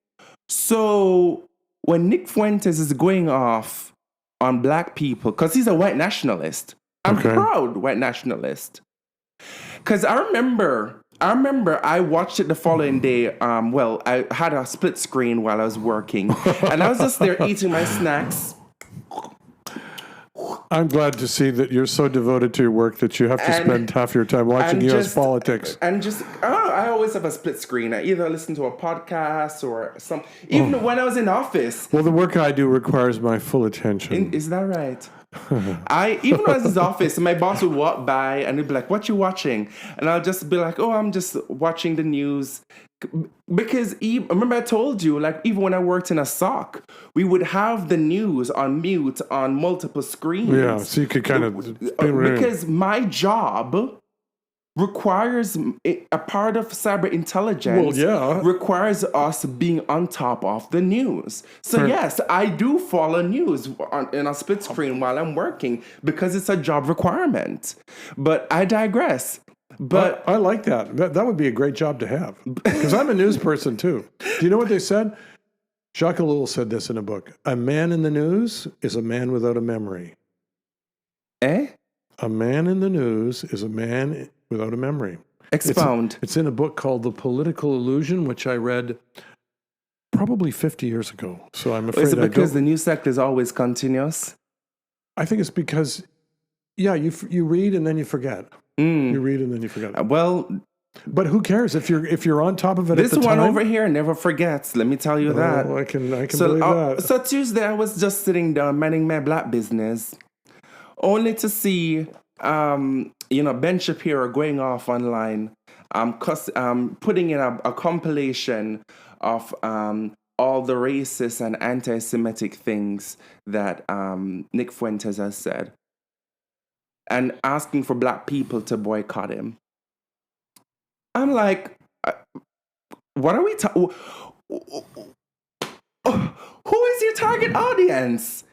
B: So when Nick Fuentes is going off on black people, because he's a white nationalist. I'm proud white nationalist. Because I remember I watched it the following day. I had a split screen while I was working. And I was just there eating my snacks.
A: I'm glad to see that you're so devoted to your work that you have to spend half your time watching U.S. politics.
B: And I always have a split screen. I either listen to a podcast or some. Even when I was in office.
A: Well, the work I do requires my full attention.
B: Is that right? Even when I was in his office, my boss would walk by and he'd be like, "What you watching?" And I'll just be like, "Oh, I'm just watching the news." Because remember I told you, like, even when I worked in a SOC, we would have the news on mute on multiple screens.
A: Yeah, so you could kind of...
B: Because my job requires a part of cyber intelligence. Requires us being on top of the news. So yes, I do follow news in a split screen while I'm working because it's a job requirement. But I digress. But
A: I like that. That would be a great job to have. Because I'm a news person too. Do you know what they said? Jacques Ellul said this in a book. A man in the news is a man without a memory.
B: Eh?
A: a man in the news is a man without a memory.
B: Expound.
A: It's in a book called The Political Illusion, which I read probably 50 years ago. So I'm afraid
B: Is it because
A: I
B: the news sector is always continuous?
A: I think it's because, you read and then you forget. You read and then you forget.
B: Well,
A: But who cares if you're on top of it
B: this
A: at the
B: one
A: time?
B: over here never forgets. Let me tell you that.
A: Oh, I can
B: So,
A: believe that.
B: so Tuesday, I was just sitting down minding my black business, only to see, Ben Shapiro going off online, putting in a compilation of all the racist and anti-Semitic things that Nick Fuentes has said, and asking for black people to boycott him. I'm like, what are we talking? Who is your target audience?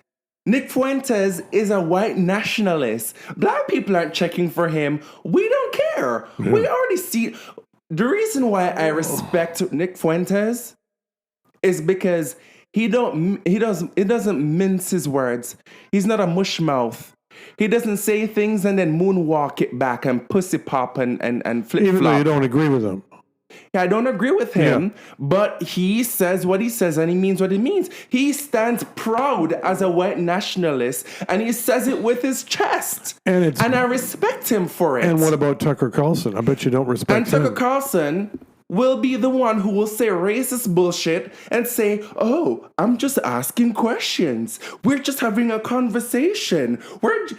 B: Nick Fuentes is a white nationalist. Black people aren't checking for him. We don't care. Yeah. We already see. The reason why I respect Nick Fuentes is because he doesn't mince his words. He's not a mush mouth. He doesn't say things and then moonwalk it back and pussy pop and flip-flop.
A: Even though you don't agree with him.
B: I don't agree with him, but he says what he says and he means what he means. He stands proud as a white nationalist and he says it with his chest. And I respect him for it.
A: And what about Tucker Carlson? I bet you don't respect him.
B: And Tucker Carlson will be the one who will say racist bullshit and say, oh, I'm just asking questions. We're just having a conversation.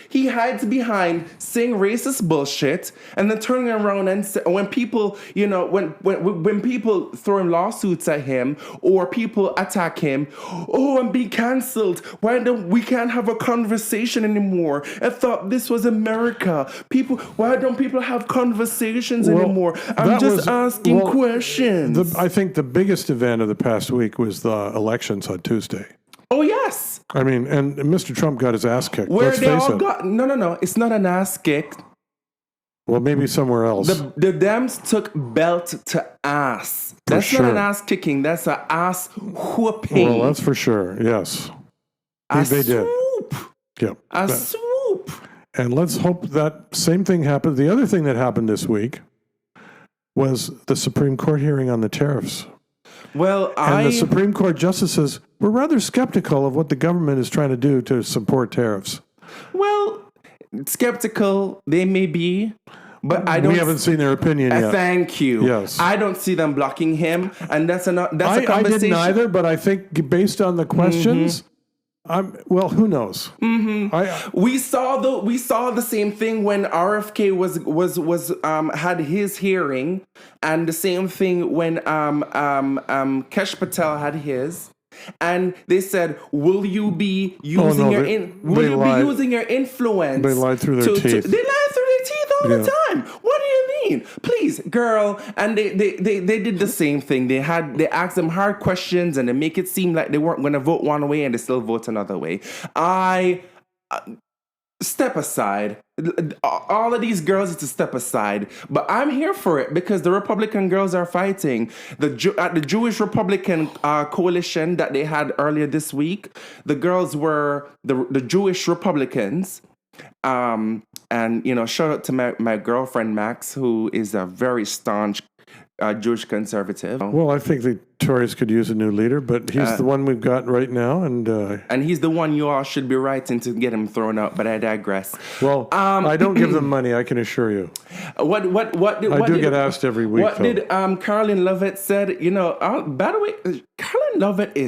B: He hides behind saying racist bullshit and then turning around and say, when people, when people throw lawsuits at him or people attack him, oh, I'm being canceled. We can't have a conversation anymore? I thought this was America. Why don't people have conversations anymore? I'm just asking questions.
A: I think the biggest event of the past week was the elections on Tuesday.
B: Oh, yes.
A: I mean, and Mr. Trump got his ass kicked.
B: Where they all got... No. It's not an ass kick.
A: Well, maybe somewhere else.
B: The Dems took belt to ass. That's not an ass kicking. That's an ass whooping.
A: Well, that's for sure. Yes. They did. Yeah.
B: A swoop.
A: And let's hope that same thing happened. The other thing that happened this week was the Supreme Court hearing on the tariffs.
B: Well,
A: the Supreme Court justices were rather skeptical of what the government is trying to do to support tariffs.
B: Well, skeptical they may be, but I don't.
A: We haven't seen their opinion yet.
B: Thank you.
A: Yes,
B: I don't see them blocking him, and that's a conversation.
A: I didn't either, but I think based on the questions. Well, who knows?
B: Mm-hmm. We saw the same thing when RFK was had his hearing, and the same thing when Kesh Patel had his, and they said, "Will you be using using your influence?"
A: They lied through their teeth.
B: They lied through their teeth all the time. What do you mean? Please, girl. And they did the same thing. They asked them hard questions and they make it seem like they weren't going to vote one way and they still vote another way. Step aside. All of these girls need to step aside. But I'm here for it because the Republican girls are fighting. The Jewish Republican coalition that they had earlier this week, the girls were the Jewish Republicans. And shout out to my girlfriend Max, who is a very staunch Jewish conservative.
A: Well, I think the Tories could use a new leader, but he's the one we've got right now, and
B: he's the one you all should be writing to get him thrown out. But I digress.
A: Well, I don't give them money, I can assure you.
B: What
A: get asked every week.
B: What did Caroline Lovett said? By the way, Caroline Lovett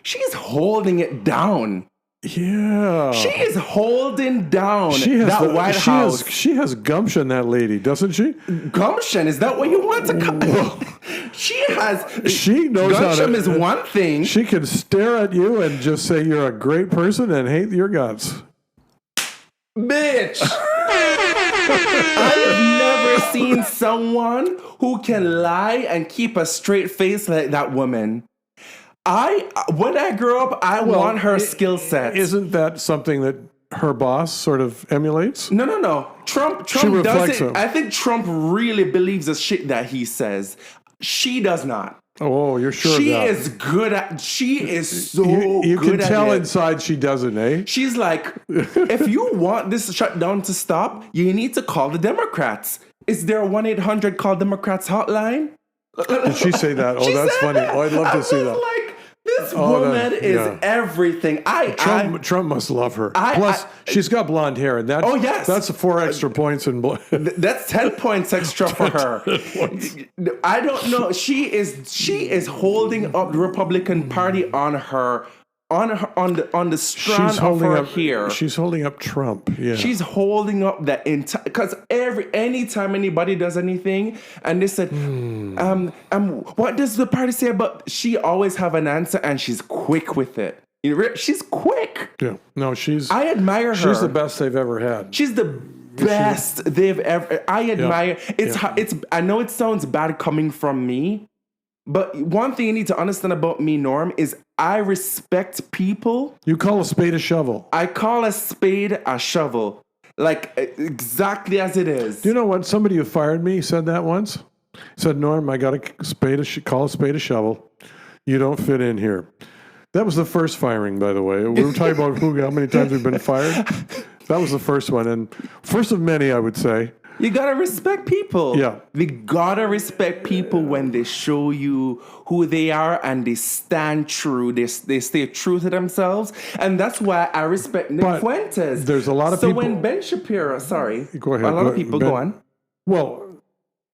B: she's holding it down.
A: Yeah.
B: She is holding down that White House.
A: She has gumption, that lady, doesn't she?
B: Gumption? Is that what you want to call She knows gumption is one thing.
A: She can stare at you and just say you're a great person and hate your guts.
B: Bitch. I've never seen someone who can lie and keep a straight face like that woman. When I grow up, I want her skill set.
A: Isn't that something that her boss sort of emulates?
B: No. Trump does it. I think Trump really believes the shit that he says. She does not.
A: Oh, you're sure
B: She
A: of that?
B: is good at. She is so
A: You
B: good
A: can
B: at
A: tell
B: it.
A: inside she doesn't, eh?
B: She's like, if you want this shutdown to stop, you need to call the Democrats. Is there a 1-800 call Democrats hotline?
A: Did she say that? Oh,
B: She
A: that's
B: said
A: funny.
B: that.
A: Oh, I'd love
B: I
A: to see
B: was
A: that.
B: like, this
A: Oh,
B: woman is
A: yeah.
B: everything.
A: Trump must love her.
B: I-
A: Plus, she's got blonde hair, and
B: Oh, yes.
A: that's 4 extra points in
B: That's 10 points extra for her. I don't know. She is holding up the Republican Party on the strand
A: She's
B: of
A: holding
B: her
A: up
B: hair.
A: She's holding up Trump. Yeah.
B: She's holding up that entire, because anytime anybody does anything and they said, what does the party say about? She always have an answer and she's quick with it. She's quick.
A: Yeah. No,
B: I admire her.
A: she's the best they've ever had.
B: She's the best they've ever. I admire. It's. I know it sounds bad coming from me, but one thing you need to understand about me, Norm, is I respect people.
A: You call a spade a shovel.
B: I call a spade a shovel, like exactly as it is.
A: Do you know what? Somebody who fired me said that once. Said, Norm, I got to call a spade a shovel. You don't fit in here. That was the first firing, by the way. We were talking about how many times we've been fired. That was the first one, and first of many, I would say.
B: You gotta respect people.
A: Yeah.
B: We gotta respect people when they show you who they are and they stand true. They stay true to themselves. And that's why I respect Nick
A: But
B: Fuentes.
A: there's a lot of
B: so
A: people-
B: when Ben Shapiro, sorry.
A: Go ahead.
B: A lot of people go on.
A: Well,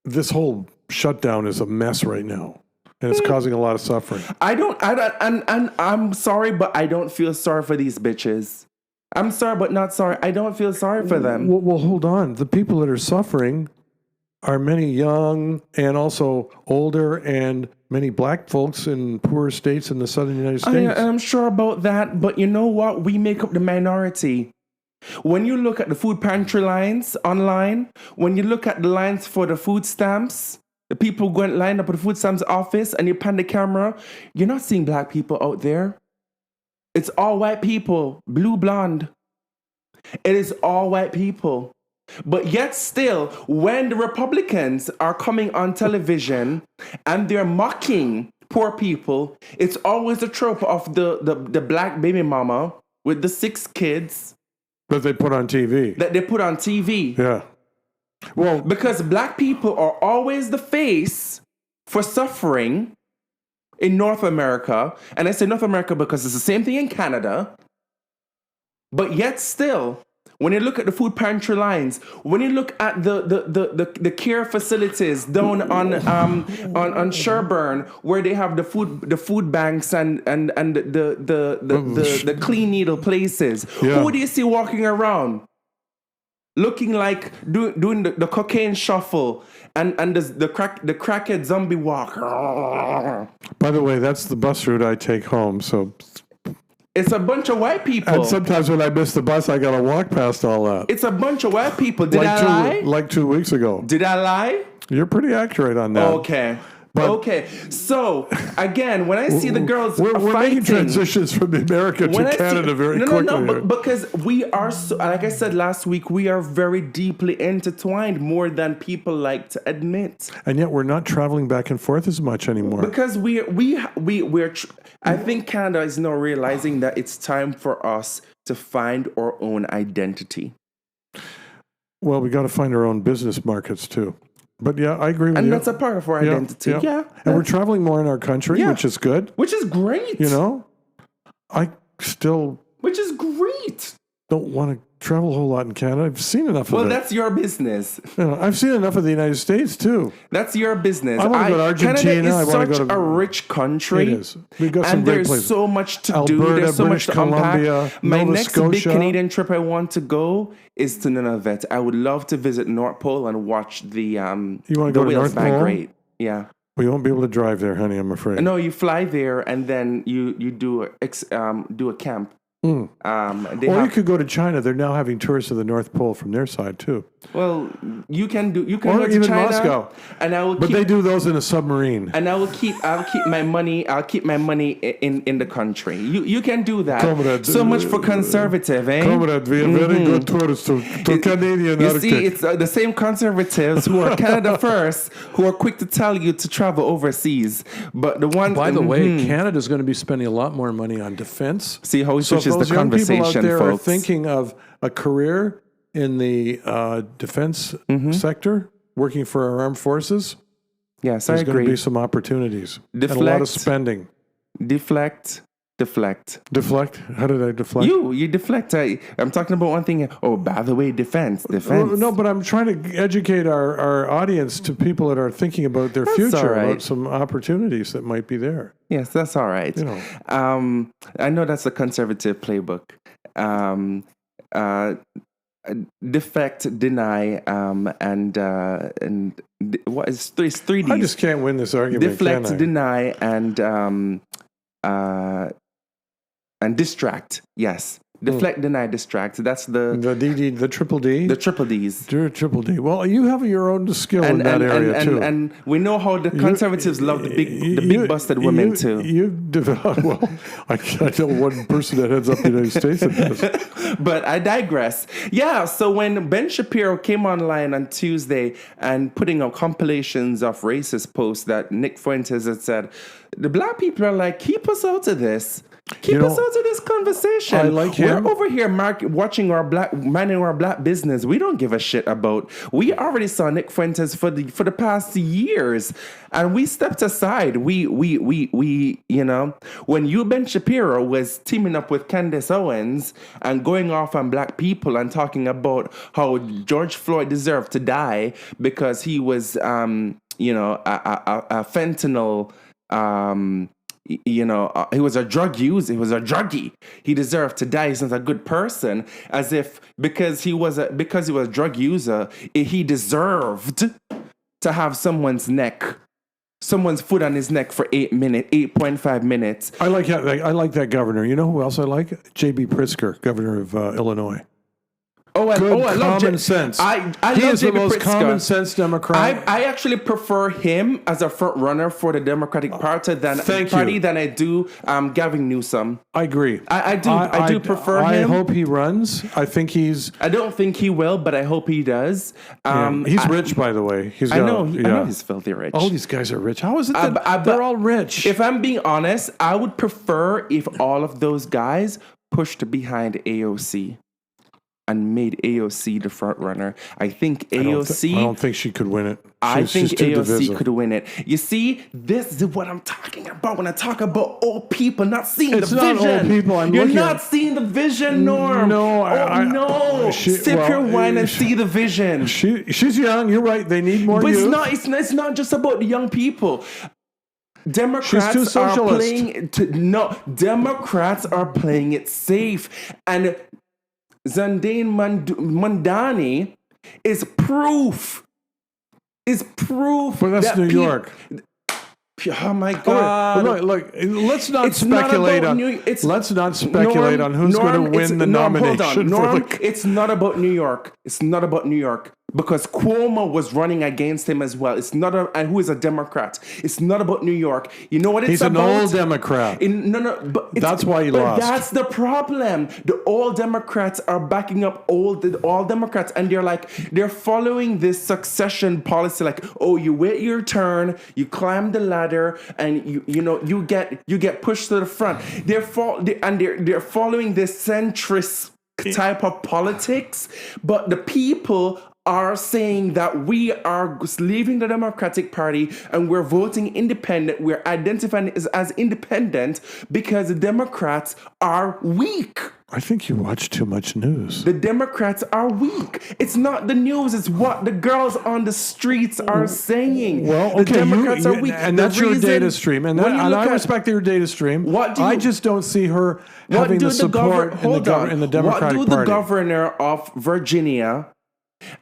A: this whole shutdown is a mess right now, and it's causing a lot of suffering.
B: And I'm sorry, but I don't feel sorry for these bitches. I'm sorry, but not sorry. I don't feel sorry for them.
A: Well, hold on. The people that are suffering are many young and also older and many black folks in poorer states in the southern United States.
B: I'm sure about that, but you know what? We make up the minority. When you look at the food pantry lines online, when you look at the lines for the food stamps, the people going line up at the food stamps office and you pan the camera, you're not seeing black people out there. It's all white people, blue, blonde. It is all white people. But yet still, when the Republicans are coming on television and they're mocking poor people, it's always the trope of the black baby mama with the 6 kids
A: That they put on TV.
B: that they put on TV.
A: Yeah. Well,
B: Because black people are always the face for suffering in North America. And I say North America because it's the same thing in Canada. But yet still, when you look at the food pantry lines, when you look at the care facilities down on Sherburne, where they have the food banks and the clean needle places,
A: Yeah.
B: who do you see walking around? Looking like doing the cocaine shuffle and the crackhead zombie walk.
A: by the way, that's the bus route I take home. So,
B: It's a bunch of white people.
A: and sometimes when I miss the bus, I got to walk past all that.
B: It's a bunch of white people. Did I lie?
A: Like 2 weeks ago.
B: Did I lie?
A: You're pretty accurate on that.
B: Okay.
A: But-
B: Okay. So again, when I see the girls
A: We're
B: fighting,
A: making transitions from America
B: when
A: to
B: I
A: Canada
B: see,
A: very
B: no,
A: quickly.
B: No,
A: here.
B: because we are so, like I said last week, we are very deeply intertwined more than people like to admit.
A: And yet we're not traveling back and forth as much anymore.
B: Because I think Canada is now realizing that it's time for us to find our own identity.
A: Well, we got to find our own business markets too. But yeah, I agree with
B: And
A: you.
B: that's a part of our identity. Yeah.
A: And we're traveling more in our country,
B: Yeah.
A: which is good.
B: Which is great.
A: You know, I still
B: Which is great.
A: don't want to travel a whole lot in Canada. I've seen enough
B: Well,
A: of it.
B: that's your business.
A: You know, I've seen enough of the United States too.
B: That's your business.
A: I wanna go to Argentina.
B: Canada
A: I
B: is
A: wanna
B: such
A: go to-
B: a rich country.
A: It is. We've got some
B: and
A: great
B: there's
A: places.
B: so much to do.
A: Alberta,
B: There's so
A: British
B: much to
A: Columbia,
B: unpack. My
A: Nova
B: next big
A: Scotia.
B: Canadian trip I want to go is to Nunavut. I would love to visit North Pole and watch the
A: You wanna
B: the
A: go to
B: whales
A: North Pole?
B: migrate. Yeah.
A: We won't be able to drive there, honey, I'm afraid.
B: No, you fly there and then you do a camp. They
A: Or
B: have,
A: you could go to China. They're now having tours of the North Pole from their side too.
B: well, you can
A: Or
B: go to
A: even
B: China,
A: Moscow.
B: and I will
A: But
B: keep.
A: they do those in a submarine.
B: And I'll keep my money. I'll keep my money in the country. You can do that.
A: Comrade,
B: So much for conservative, eh?
A: Comrade, we are very good tourists to Canadian
B: You
A: Arctic.
B: see, it's the same conservatives who are Canada first, who are quick to tell you to travel overseas. But the one,
A: By the way, Canada's going to be spending a lot more money on defense.
B: see how he
A: So if
B: switches the
A: those young people out
B: conversation,
A: there are
B: folks.
A: thinking of a career in the defense sector, working for our armed forces,
B: Yes, I
A: there's going to
B: agree.
A: be some opportunities and a lot of
B: Deflect.
A: spending.
B: Deflect.
A: Deflect? How did I deflect?
B: You deflect. I'm talking about one thing. Oh, by the way, defense.
A: No, but I'm trying to educate our audience to people that are thinking about their future,
B: all right.
A: about some opportunities that might be there.
B: Yes, that's all right.
A: You know.
B: I know that's a conservative playbook. Defect, deny, and what is three Ds?
A: I just can't win this argument,
B: Deflect,
A: can I?
B: deny, and distract. Yes, deflect, deny, distract. That's the
A: The triple D?
B: the triple Ds.
A: Triple D. Well, you have your own skill in that area, too.
B: And we know how the conservatives love the big busted women too.
A: Well, I know one person that heads up the United States that does.
B: But I digress. Yeah, so when Ben Shapiro came online on Tuesday and putting up compilations of racist posts that Nick Fuentes had said, the black people are like, keep us out of this. Keep us out of this conversation.
A: I like him.
B: We're over here watching minding our black business. We don't give a shit about. We already saw Nick Fuentes for the past years, and we stepped aside. We you know, when you Ben Shapiro was teaming up with Candace Owens and going off on black people and talking about how George Floyd deserved to die because he was you know, a fentanyl he was a drug user. He was a druggie. He deserved to die. He's not a good person. As if because he was a drug user, he deserved to have someone's foot on his neck for 8.5 minutes.
A: I like that governor. You know who else I like? J.B. Pritzker, governor of Illinois. I love common sense.
B: I
A: he
B: love
A: is the
B: J.B.
A: most
B: Pritzker.
A: common sense Democrat.
B: I actually prefer him as a front runner for the Democratic Party than I do Gavin Newsom.
A: I agree.
B: I do prefer him.
A: I hope he runs. I don't
B: think he will, but I hope he does.
A: He's rich, by the way.
B: I know he's filthy rich.
A: All these guys are rich. How is it that they're all rich?
B: If I'm being honest, I would prefer if all of those guys pushed behind AOC and made AOC the front runner. I think AOC.
A: I don't think she could win it.
B: I think
A: she's too
B: AOC
A: divisive.
B: could win it. You see, this is what I'm talking about when I talk about old people not seeing the vision.
A: It's not old people.
B: You're not seeing the vision, Norm.
A: No,
B: Sip your wine and see the vision.
A: She's young. You're right. They need more
B: But
A: youth.
B: it's not just about the young people.
A: Democrats are
B: playing it safe. And Zandane Mandani is proof.
A: But that's New York.
B: Oh my God!
A: Look. Let's not speculate on. Let's not speculate on who's going to win the nomination.
B: Norm, it's not about New York. It's not about New York because Cuomo was running against him as well. It's not and who is a Democrat. It's not about New York. You know what it's
A: He's
B: about?
A: He's an old Democrat.
B: But
A: that's why he lost.
B: That's the problem. The old Democrats are backing up all Democrats, and they're following this succession policy. Like, oh, you wait your turn, you climb the ladder, and you get pushed to the front. They're following this centrist type of politics, but the people are saying that we are leaving the Democratic Party and we're voting independent. We're identifying as independent because the Democrats are weak.
A: I think you watch too much news.
B: The Democrats are weak. It's not the news. It's what the girls on the streets are saying.
A: Well, okay,
B: the Democrats are weak.
A: And that's your data stream. And I respect your data stream. I just don't see her having the support in the Democratic Party.
B: What do the governor of Virginia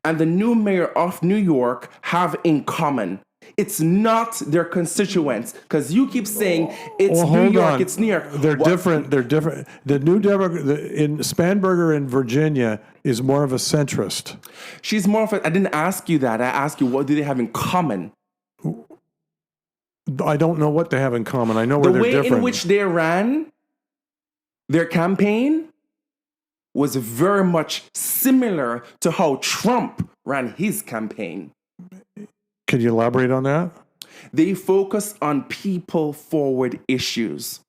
B: and the new mayor of New York have in common? It's not their constituents, because you keep saying it's
A: Well,
B: New
A: hold
B: York,
A: on.
B: it's New York.
A: They're different. They're different. The new in Spanberger in Virginia is more of a centrist.
B: She's more of a, I didn't ask you that. I asked you, what do they have in common?
A: I don't know what they have in common. I know where
B: The
A: they're
B: way
A: different.
B: in which they ran their campaign was very much similar to how Trump ran his campaign.
A: Can you elaborate on that?
B: They focus on people forward issues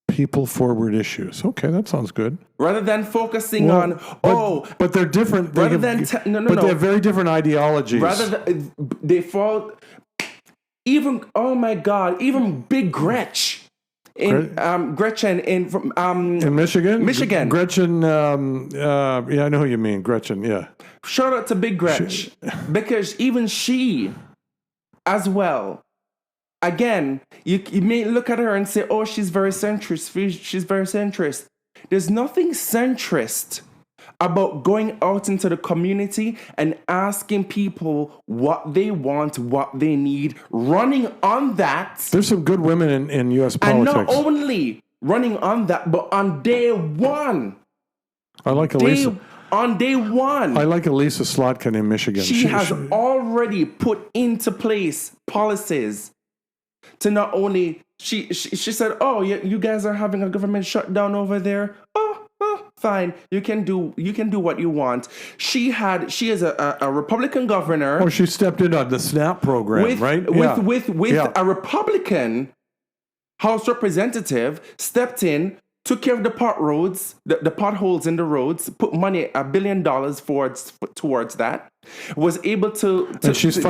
A: People forward issues. Okay, that sounds good.
B: rather than focusing on,
A: but they're different.
B: rather than
A: they have very different ideologies.
B: rather than they fall. Even, oh my God, even Big Gretchen Gretchen
A: in Michigan,
B: Michigan.
A: Gretchen. Yeah, I know who you mean, Gretchen. Yeah.
B: Shout out to Big Gretch, because even she, as well. Again, you may look at her and say, "Oh, she's very centrist. She's very centrist." There's nothing centrist about going out into the community and asking people what they want, what they need, running on that.
A: There's some good women in U.S.
B: And
A: politics.
B: not only running on that, but on day one.
A: I like Elisa.
B: On day one.
A: I like Elisa Slotkin in Michigan.
B: She has already put into place policies to not only she said, "Oh, you guys are having a government shutdown over there. Oh, fine. You can do what you want." She is a Republican governor.
A: Oh, she stepped in on the SNAP program, right?
B: With a Republican House representative stepped in, took care of the the potholes in the roads, put money, $1 billion towards that, was able to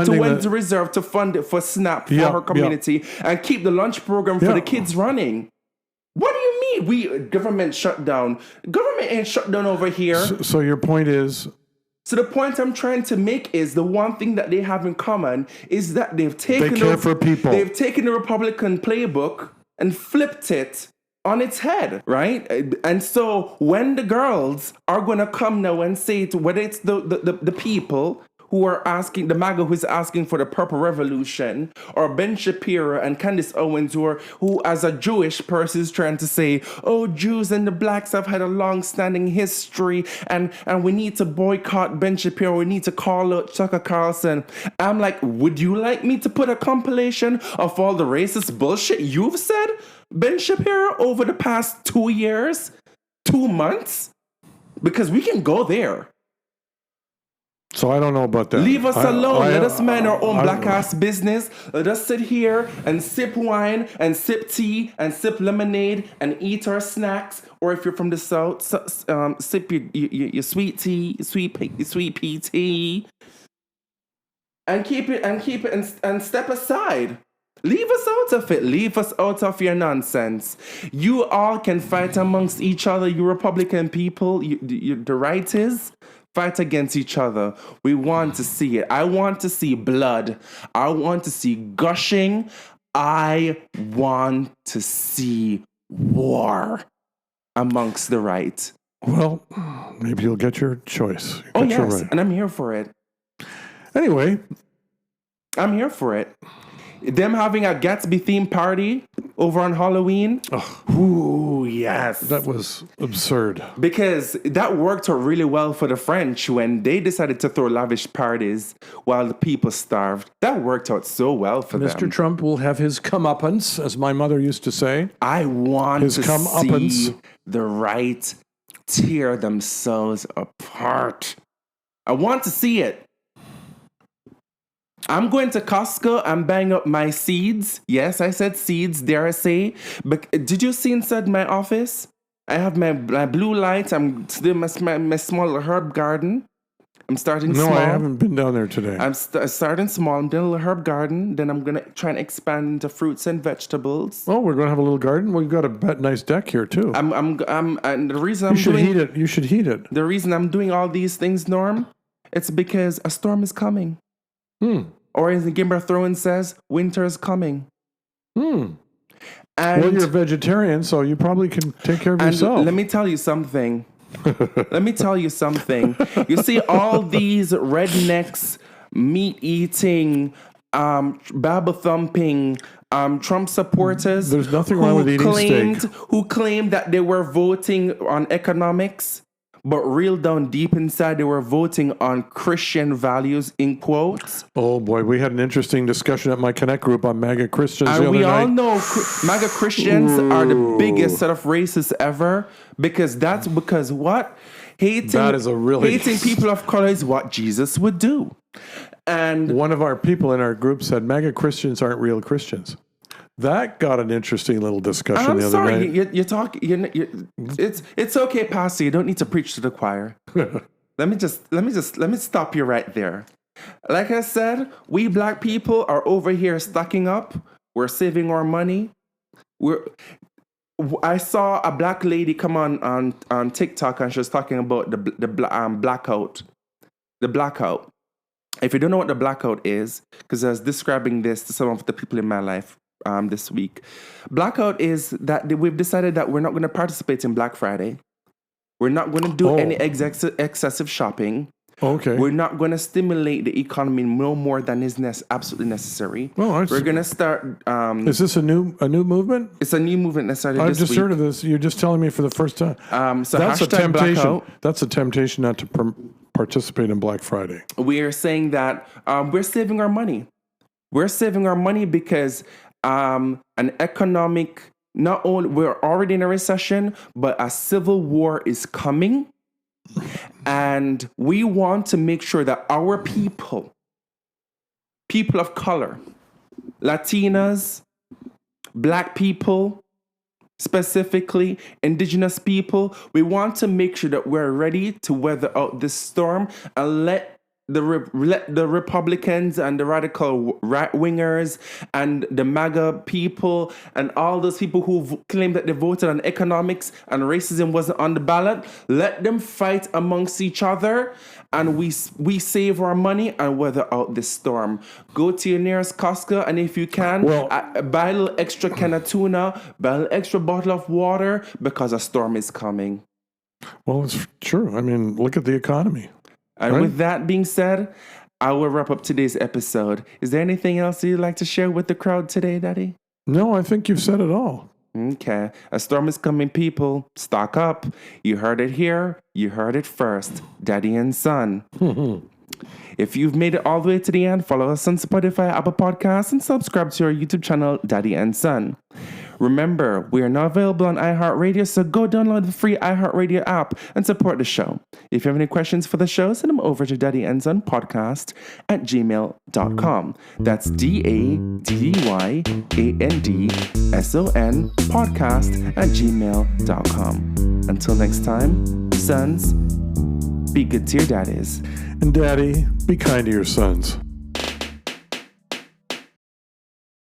B: went to reserve to fund it for SNAP for her community and keep the lunch program for the kids running. What do you mean government shutdown? Government ain't shut down over here.
A: So your point is?
B: So the point I'm trying to make is the one thing that they have in common is that they
A: care for people.
B: They've taken the Republican playbook and flipped it on its head, right? And so when the girls are going to come now and say to whether it's the people who are asking, the MAGA who's asking for the Purple Revolution, or Ben Shapiro and Candace Owens, who as a Jewish person is trying to say, oh, Jews and the blacks have had a long-standing history, and we need to boycott Ben Shapiro, we need to call out Tucker Carlson. I'm like, would you like me to put a compilation of all the racist bullshit you've said, Ben Shapiro, over the past 2 years, 2 months? Because we can go there.
A: So I don't know about that.
B: Leave us alone. Let us mind our own black ass business. Let us sit here and sip wine and sip tea and sip lemonade and eat our snacks. Or if you're from the south, sip your sweet tea, your sweet pea tea, and keep it and step aside. Leave us out of it. Leave us out of your nonsense. You all can fight amongst each other. You Republican people, the righties, fight against each other. We want to see it. I want to see blood. I want to see gushing. I want to see war amongst the right.
A: Well, maybe you'll get your choice.
B: Oh, yes, and I'm here for it.
A: Anyway.
B: I'm here for it. Them having a Gatsby-themed party over on Halloween.
A: Oh,
B: ooh, yes.
A: That was absurd.
B: Because that worked out really well for the French when they decided to throw lavish parties while the people starved. That worked out so well for them.
A: Mr. Trump will have his comeuppance, as my mother used to say.
B: I want to see the right tear themselves apart. I want to see it. I'm going to Costco and buying up my seeds. Yes, I said seeds, dare I say. But did you see inside my office? I have my blue light. I'm doing my small herb garden. I'm starting small.
A: No, I haven't been down there today.
B: I'm starting small. I'm doing a little herb garden. Then I'm going to try and expand into fruits and vegetables.
A: Oh, we're going to have a little garden? Well, you've got a nice deck here, too.
B: And the reason
A: You should heat it.
B: The reason I'm doing all these things, Norm, it's because a storm is coming. Or as the Game of Thrones says, winter is coming.
A: And well, you're a vegetarian, so you probably can take care of yourself.
B: Let me tell you something. You see all these rednecks, meat-eating, Bible thumping Trump supporters.
A: There's nothing wrong with eating steak.
B: Who claimed that they were voting on economics, but real down deep inside they were voting on Christian values, in quotes.
A: Oh boy, we had an interesting discussion at my Connect group on MAGA Christians the
B: And
A: other
B: we
A: night.
B: all know MAGA Christians are the biggest set of racists ever, because what?
A: That is a really-
B: hating people of color is what Jesus would do. And
A: One of our people in our group said MAGA Christians aren't real Christians. That got an interesting little discussion
B: I'm
A: the other
B: sorry,
A: night.
B: you talk. It's okay, Pastor. You don't need to preach to the choir. Let me stop you right there. Like I said, we black people are over here stocking up. We're saving our money. I saw a black lady come on TikTok, and she was talking about the blackout. The blackout. If you don't know what the blackout is, because I was describing this to some of the people in my life this week. Blackout is that we've decided that we're not going to participate in Black Friday. We're not going to do any excessive shopping.
A: Okay.
B: We're not going to stimulate the economy no more than is absolutely necessary.
A: Well,
B: we're going to start...
A: is this a new movement?
B: It's a new movement that started
A: I've
B: this week.
A: just heard of this. You're just telling me for the first time.
B: So
A: That's a
B: hashtag
A: temptation.
B: blackout.
A: That's a temptation not to participate in Black Friday.
B: We are saying that we're saving our money. We're saving our money because an economic... Not only we're already in a recession, but a civil war is coming. And we want to make sure that our people of color, Latinas, black people, specifically indigenous people, we want to make sure that we're ready to weather out this storm and let the Republicans and the radical right-wingers and the MAGA people and all those people who claim that they voted on economics and racism wasn't on the ballot, let them fight amongst each other, and we save our money and weather out this storm. Go to your nearest Costco, and if you can, buy a little extra can of tuna, buy a little extra bottle of water, because a storm is coming.
A: Well, it's true. I mean, look at the economy.
B: And with that being said, I will wrap up today's episode. Is there anything else you'd like to share with the crowd today, Daddy?
A: No, I think you've said it all.
B: Okay. A storm is coming, people. Stock up. You heard it here. You heard it first. Daddy and son. If you've made it all the way to the end, follow us on Spotify, Apple Podcasts, and subscribe to our YouTube channel, Daddy and Son. Remember, we are now available on iHeartRadio, so go download the free iHeartRadio app and support the show. If you have any questions for the show, send them over to daddyandsonpodcast@gmail.com. That's DADDYANDSON podcast@gmail.com. Until next time, sons, be good to your daddies.
A: And Daddy, be kind to your sons.